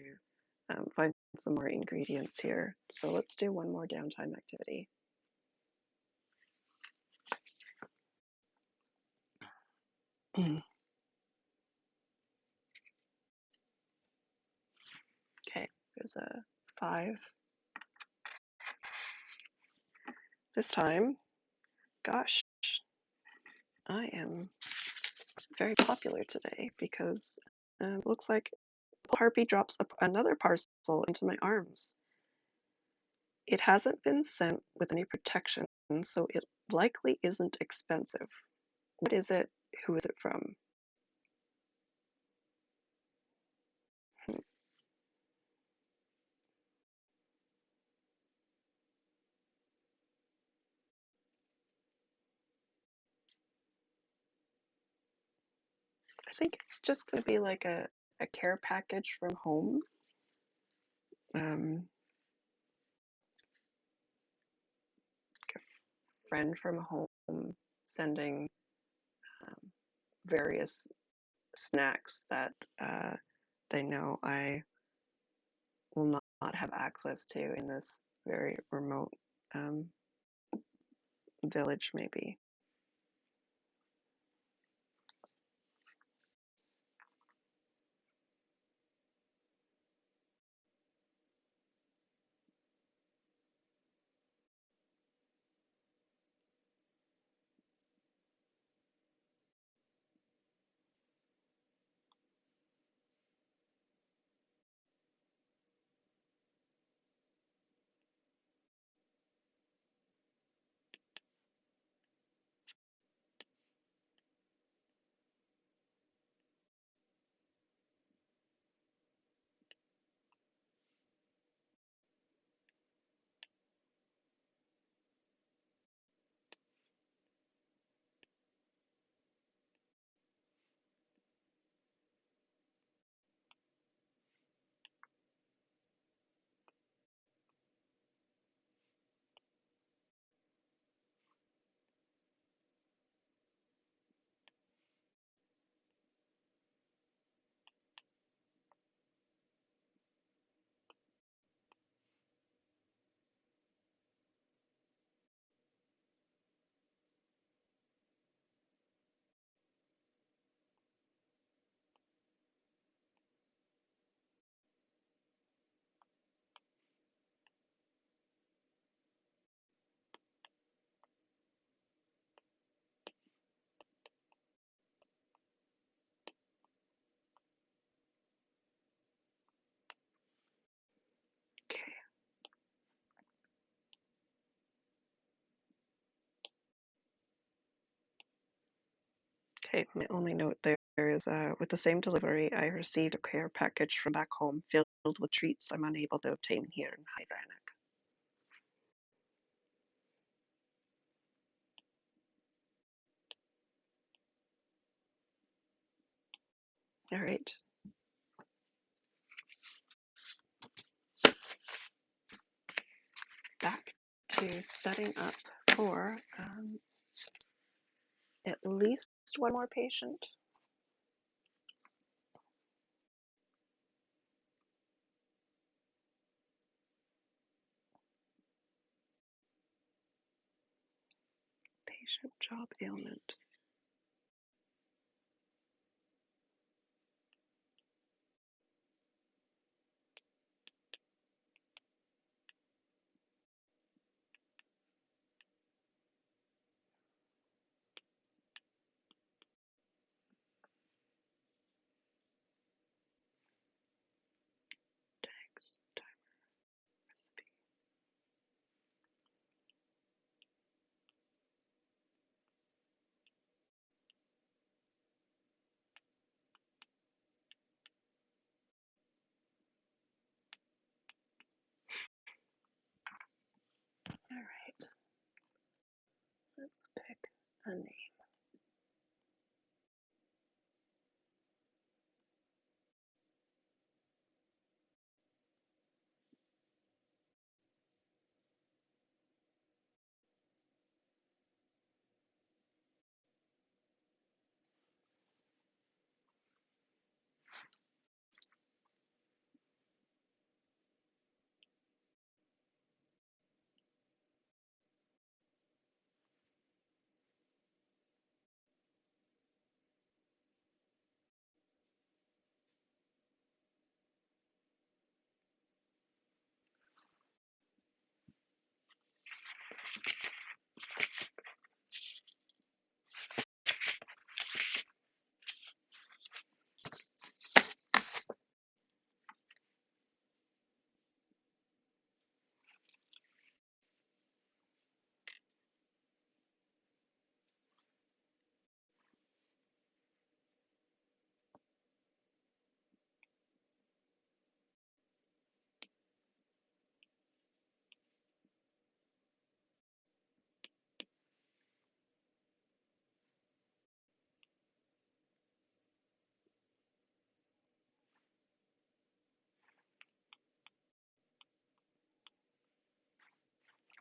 find some more ingredients here. So let's do one more downtime activity. Okay, there's a 5. This time, gosh, I am very popular today because it looks like Harpy drops another parcel into my arms. It hasn't been sent with any protection, so it likely isn't expensive. What is it? Who is it from? I think it's just going to be like a care package from home. A friend from home sending various snacks that they know I will not have access to in this very remote village, maybe. Okay. Okay, my only note there is with the same delivery, I received a care package from back home filled with treats I'm unable to obtain here in Hydranic. All right. Back to setting up for at least one more patient. Patient job ailment. Let's pick a name.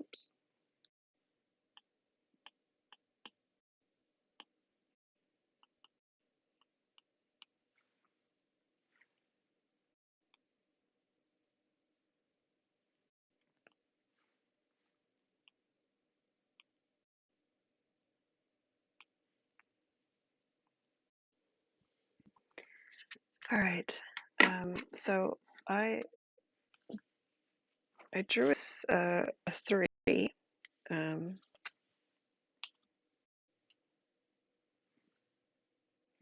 Oops. All right. So I drew a 3. Here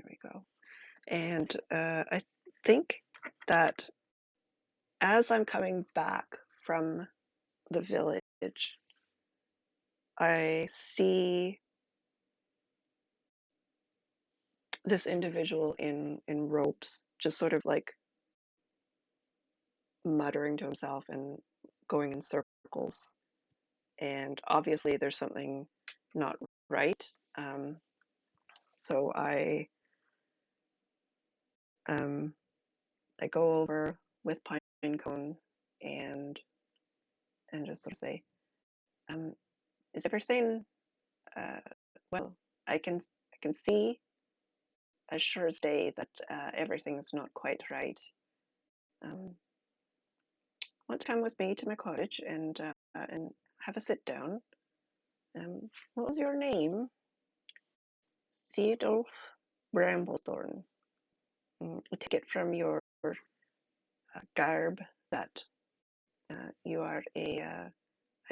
we go. And I think that as I'm coming back from the village, I see this individual in ropes, just sort of like muttering to himself and going in circles. And obviously, there's something not right. So um, I go over with Pinecone and just sort of say, um, "Is everything uh, well? I can see as sure as day that everything's not quite right. Um, want to come with me to my cottage and have a sit down? What was your name?" "Theodulf Bramblethorn. I take it from your garb that you are a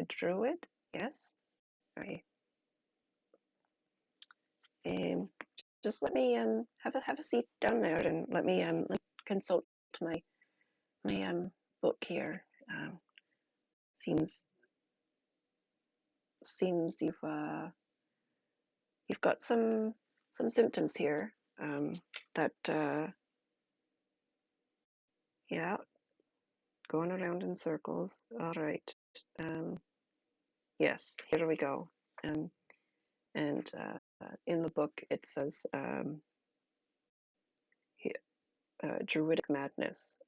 druid, yes? Right. Um, just let me have a seat down there and let me consult my book here. Seems seems you've got some symptoms here. That yeah, going around in circles. All right. Yes, here we go. Um, and in the book it says druidic madness.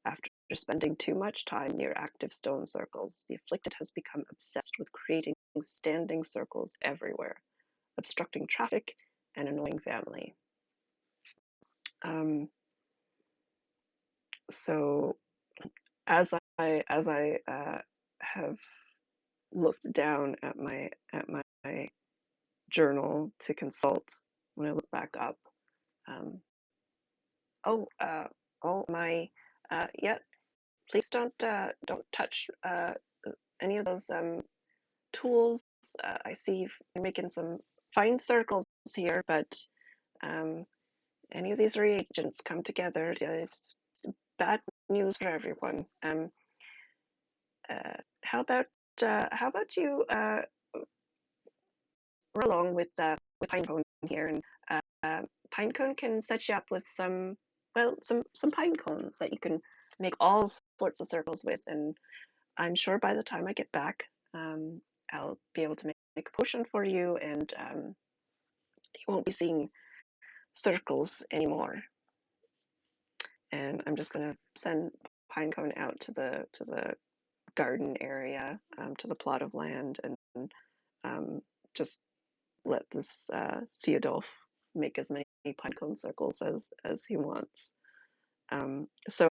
After spending too much time near active stone circles, the afflicted has become obsessed with creating standing circles everywhere, obstructing traffic and annoying family. So as I have looked down at my journal to consult when I look back up, um, oh oh my yeah, please don't touch any of those tools. I see you're making some fine circles here, but um, any of these reagents come together, it's bad news for everyone. How about you run along with Pinecone here, and Pinecone can set you up with some pine cones that you can make all sorts of circles with, and I'm sure by the time I get back, I'll be able to make a potion for you, and you won't be seeing circles anymore. And I'm just gonna send Pinecone out to the garden area, to the plot of land, and just let this Theodulf make as many pinecone circles as he wants. So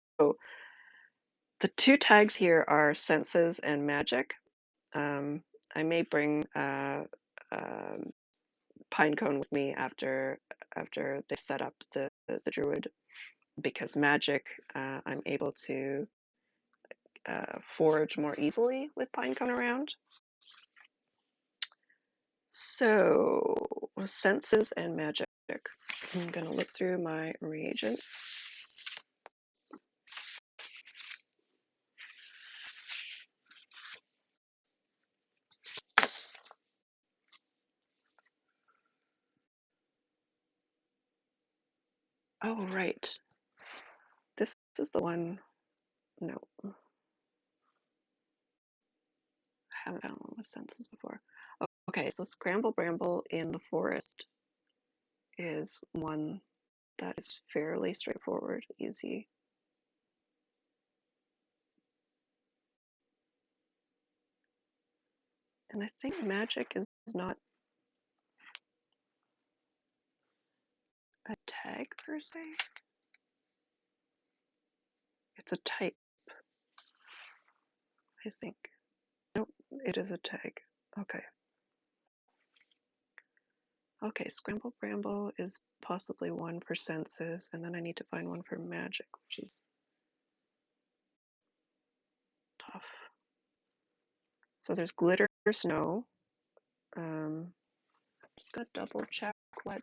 the two tags here are senses and magic. I may bring Pinecone with me after they've set up the druid, because magic, I'm able to forage more easily with Pinecone around. So senses and magic. I'm gonna look through my reagents. Oh, right. This is the one. No, I haven't found one with senses before. Okay, so Scramble Bramble in the forest is one that is fairly straightforward, easy. And I think magic is not a tag per se. It's a type, I think. Nope, it is a tag. Okay. Okay, Scramble Bramble is possibly one for senses, and then I need to find one for magic, which is tough. So there's Glitter Snow. Just gonna double check what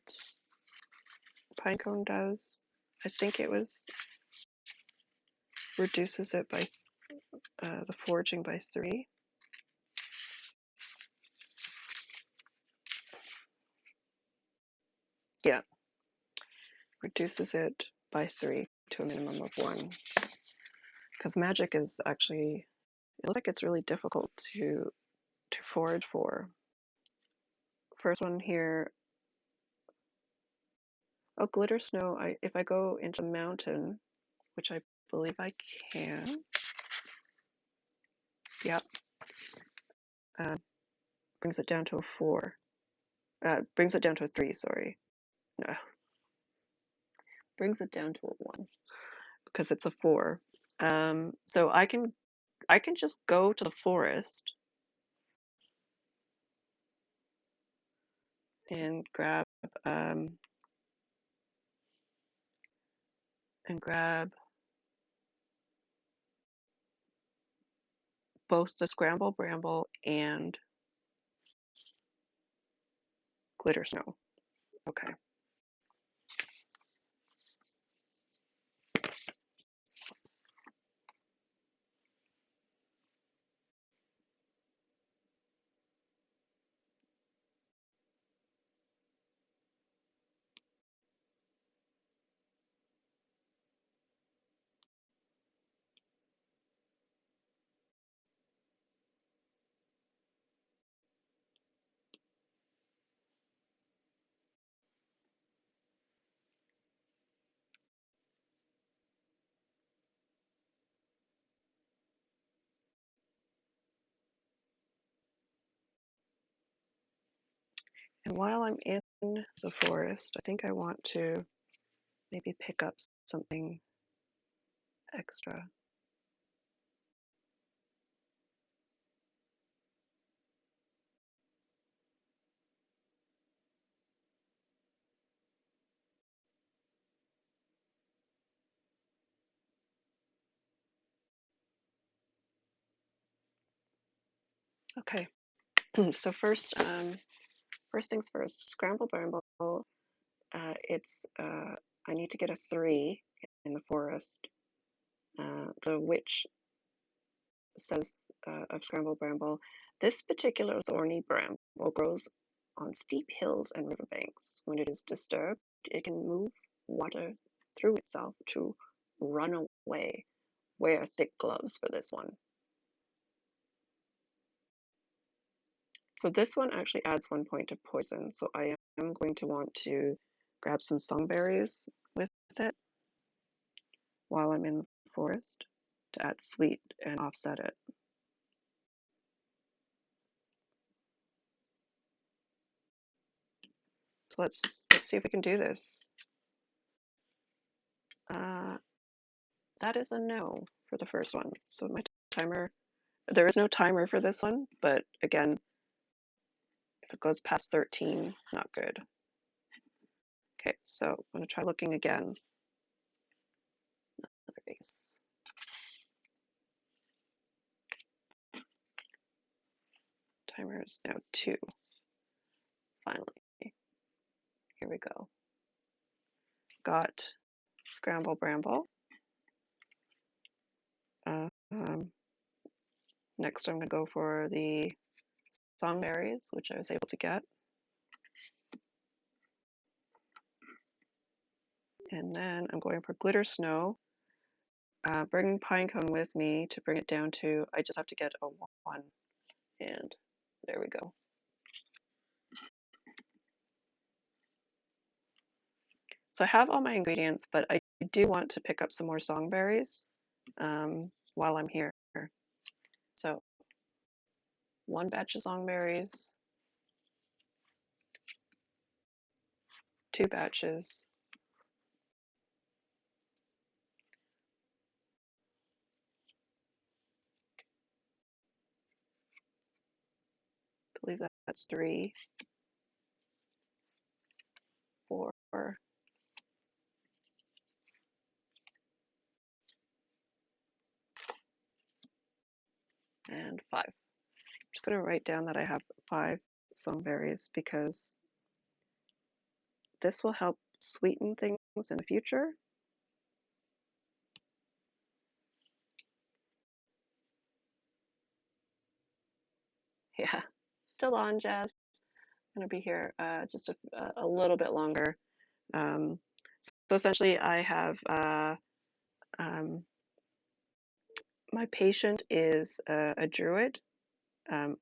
Pinecone does. I think it was reduces it by the foraging by 3. Yeah, reduces it by 3 to a minimum of 1. Because magic is actually, it looks like it's really difficult to forage for. First one here. Oh, Glitter Snow. If I go into mountain, which I believe I can. Yep. Brings it down to a 4. Brings it down to a 3, sorry. No. Brings it down to a 1 because it's a 4. So I can just go to the forest and grab both the Scramble Bramble and Glitter Snow. Okay. And while I'm in the forest, I think I want to maybe pick up something extra. Okay. So first things first. Scramble Bramble. It's I need to get a 3 in the forest. The witch says of Scramble Bramble, this particular thorny bramble grows on steep hills and riverbanks. When it is disturbed, it can move water through itself to run away. Wear thick gloves for this one. So this one actually adds 1 point of poison. So I am going to want to grab some songberries with it while I'm in the forest to add sweet and offset it. So let's see if we can do this. That is a no for the first one. So my timer, there is no timer for this one, but again, if it goes past 13, not good. Okay, so I'm going to try looking again. Another ace. Timer is now 2. Finally, here we go. Got Scramble Bramble. Next, I'm going to go for the Songberries, which I was able to get. And then I'm going for Glitter Snow, bringing Pinecone with me to bring it down to, I just have to get a 1. And there we go. So I have all my ingredients, but I do want to pick up some more Songberries while I'm here. So 1 batch of Songberries, 2 batches, I believe that's 3, 4, and 5. I'm just going to write down that I have 5 Songberries because this will help sweeten things in the future. Yeah, still on, Jazz. I'm going to be here just a little bit longer. So essentially, I have my patient is a druid who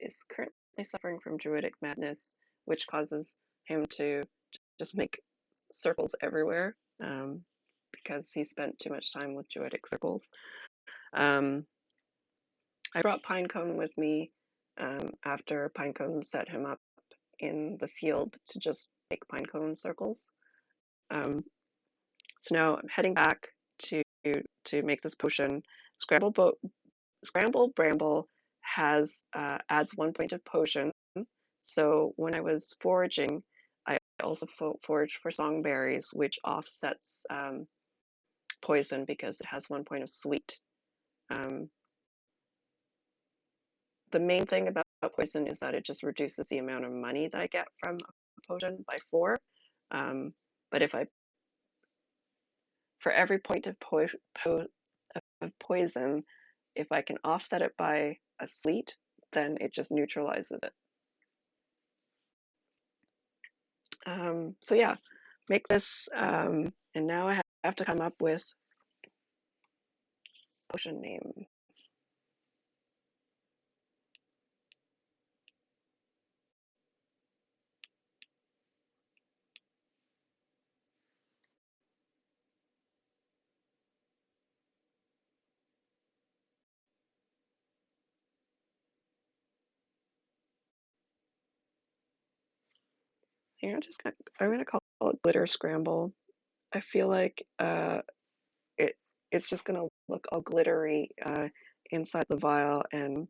is currently suffering from druidic madness, which causes him to just make circles everywhere because he spent too much time with druidic circles. I brought Pinecone with me after Pinecone set him up in the field to just make Pinecone circles. So now I'm heading back to make this potion. Scramble Bramble has adds 1 point of potion. So when I was foraging, I also foraged for songberries, which offsets poison because it has 1 point of sweet. The main thing about poison is that it just reduces the amount of money that I get from a potion by 4. But if I, for every point of poison, if I can offset it by a sweet, then it just neutralizes it. So yeah, make this, and now I have to come up with potion name. Here, I'm gonna call it Glitter Scramble. I feel like it's just gonna look all glittery inside the vial and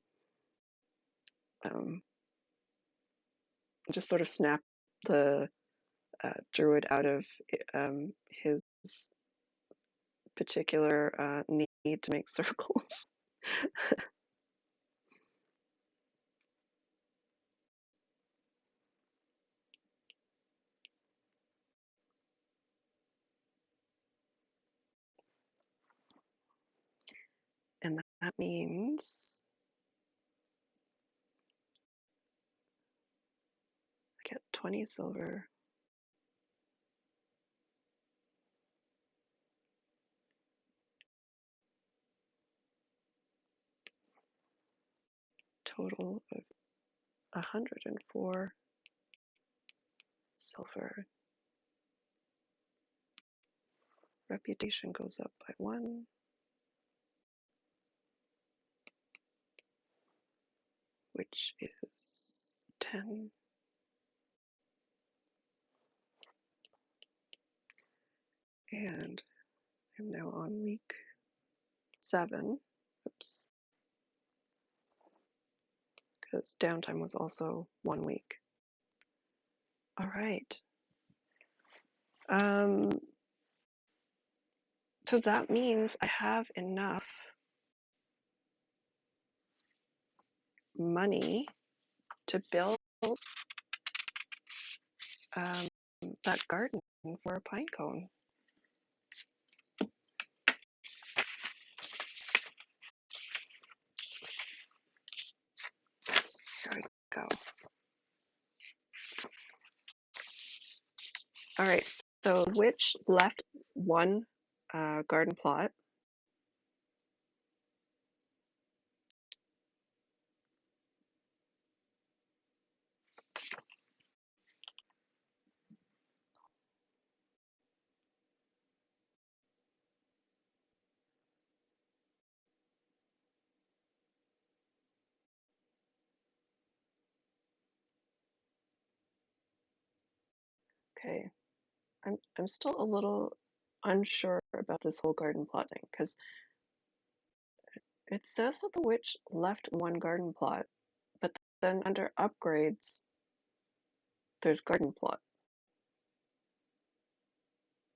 just sort of snap the druid out of his particular need to make circles. And that means I get 20 silver. Total of 104 silver. Reputation goes up by 1. Which is 10. And I'm now on week 7. Oops. Because downtime was also 1 week. All right. So that means I have enough money to build that garden for a pine cone. There we go. All right, so which left 1 garden plot. Okay, I'm still a little unsure about this whole garden plot thing because it says that the witch left 1 garden plot, but then under upgrades, there's garden plot.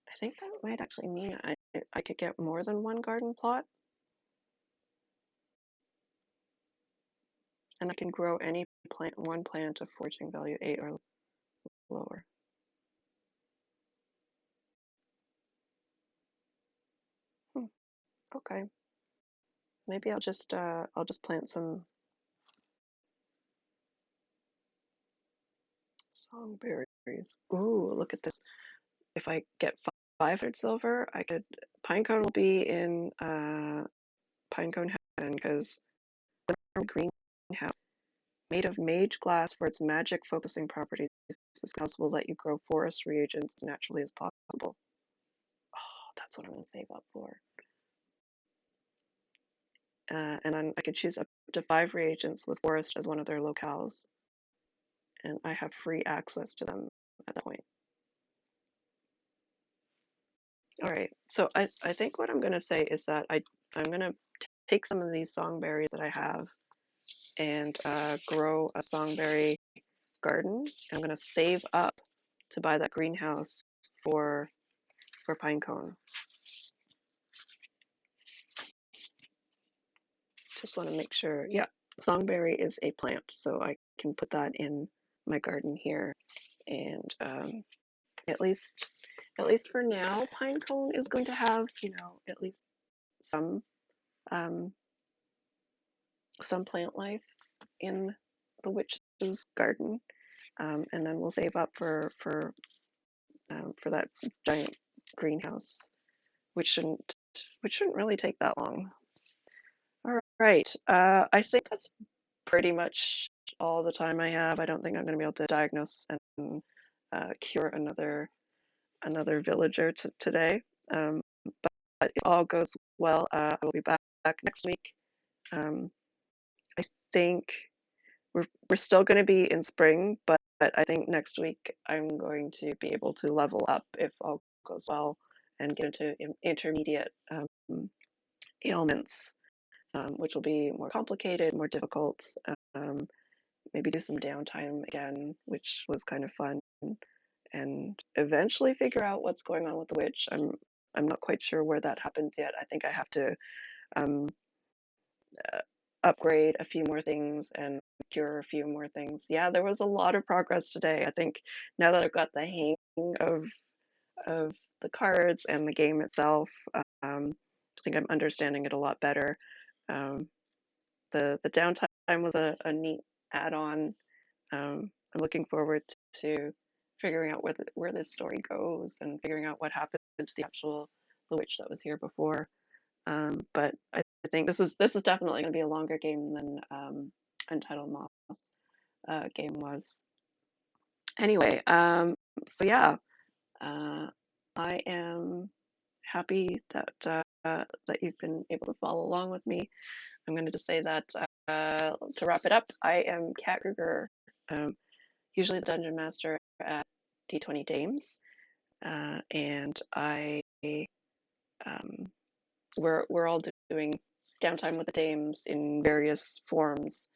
I think that might actually mean I could get more than 1 garden plot, and I can grow any plant, 1 plant of foraging value 8 or lower. Okay, maybe I'll just plant some songberries. Ooh, look at this. If I get 500 silver, I could pinecone will be in pinecone heaven because the greenhouse made of mage glass for its magic focusing properties. This house will let you grow forest reagents as naturally as possible. Oh, that's what I'm going to save up for. And then I could choose up to 5 reagents with forest as one of their locales. And I have free access to them at that point. All right, so I think what I'm going to say is that I'm going to take some of these songberries that I have and grow a songberry garden. I'm going to save up to buy that greenhouse for pinecone. Just want to make sure. Yeah, songberry is a plant, so I can put that in my garden here. And at least for now, pinecone is going to have, at least some plant life in the witch's garden, and then we'll save up for that giant greenhouse, which shouldn't really take that long. All right, I think that's pretty much all the time I have. I don't think I'm going to be able to diagnose and cure another villager today. But if all goes well, I will be back next week. I think we're still going to be in spring, but I think next week I'm going to be able to level up if all goes well and get into intermediate ailments, which will be more complicated, more difficult. Maybe do some downtime again, which was kind of fun, and eventually figure out what's going on with the witch. I'm not quite sure where that happens yet. I think I have to um, upgrade a few more things and cure a few more things. Yeah, there was a lot of progress today. I think now that I've got the hang of the cards and the game itself, I think I'm understanding it a lot better. Um, the downtime was a neat add-on. I'm looking forward to figuring out where this story goes and figuring out what happened to the witch that was here before. But I think this is definitely going to be a longer game than Untitled Moth. game was. Anyway, so yeah, uh, I am happy that you've been able to follow along with me. I'm going to just say that to wrap it up, I am Kat Kruger, um, usually the dungeon master at D20 Dames, and um, we're all doing downtime with the Dames in various forms.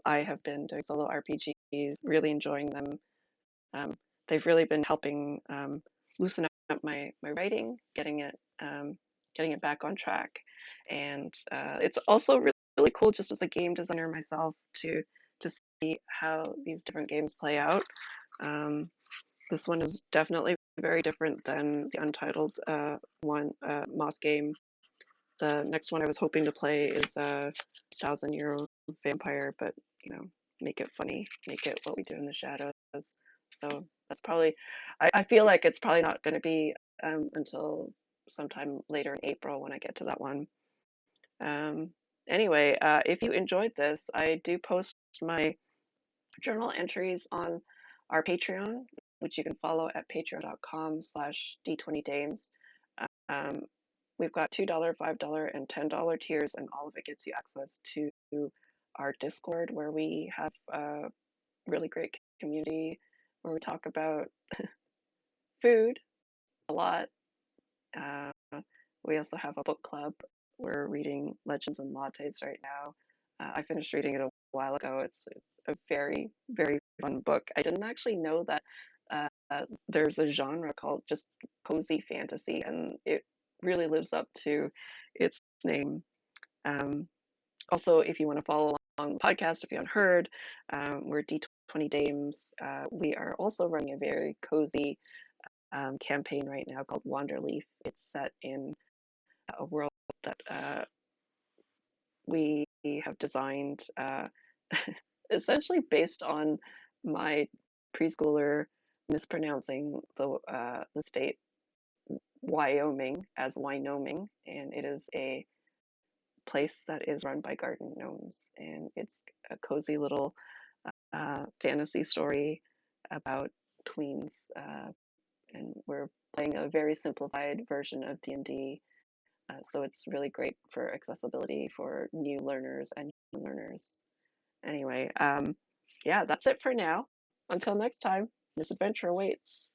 I have been doing solo RPGs, really enjoying them. Um, they've really been helping loosen up my writing, getting it back on track, and it's also really cool just as a game designer myself to see how these different games play out. Um, this one is definitely very different than the Untitled Moth game. The next one I was hoping to play is a Thousand-Year-Old Vampire, but you know, make it funny, make it what we do in the shadows. So that's probably, I feel like it's probably not going to be until sometime later in April when I get to that one. Um, anyway, if you enjoyed this, I do post my journal entries on our Patreon, which you can follow at patreon.com/d20dames. Um, we've got $2, $5, and $10 tiers, and all of it gets you access to our Discord, where we have a really great community where we talk about food a lot. Uh, we also have a book club. We're reading Legends and Lattes right now. I finished reading it a while ago. It's a very, very fun book. I didn't actually know that there's a genre called just cozy fantasy, and it really lives up to its name. Um, Also, if you want to follow along the podcast, if you haven't heard, we're D20 Dames. We are also running a very cozy campaign right now called Wanderleaf. It's set in a world that we have designed essentially based on my preschooler mispronouncing the state Wyoming as Wynoming, and it is a place that is run by garden gnomes, and it's a cozy little fantasy story about tweens, and we're playing a very simplified version of D&D. So it's really great for accessibility for new learners and young learners. Anyway, yeah, that's it for now. Until next time, this adventure awaits.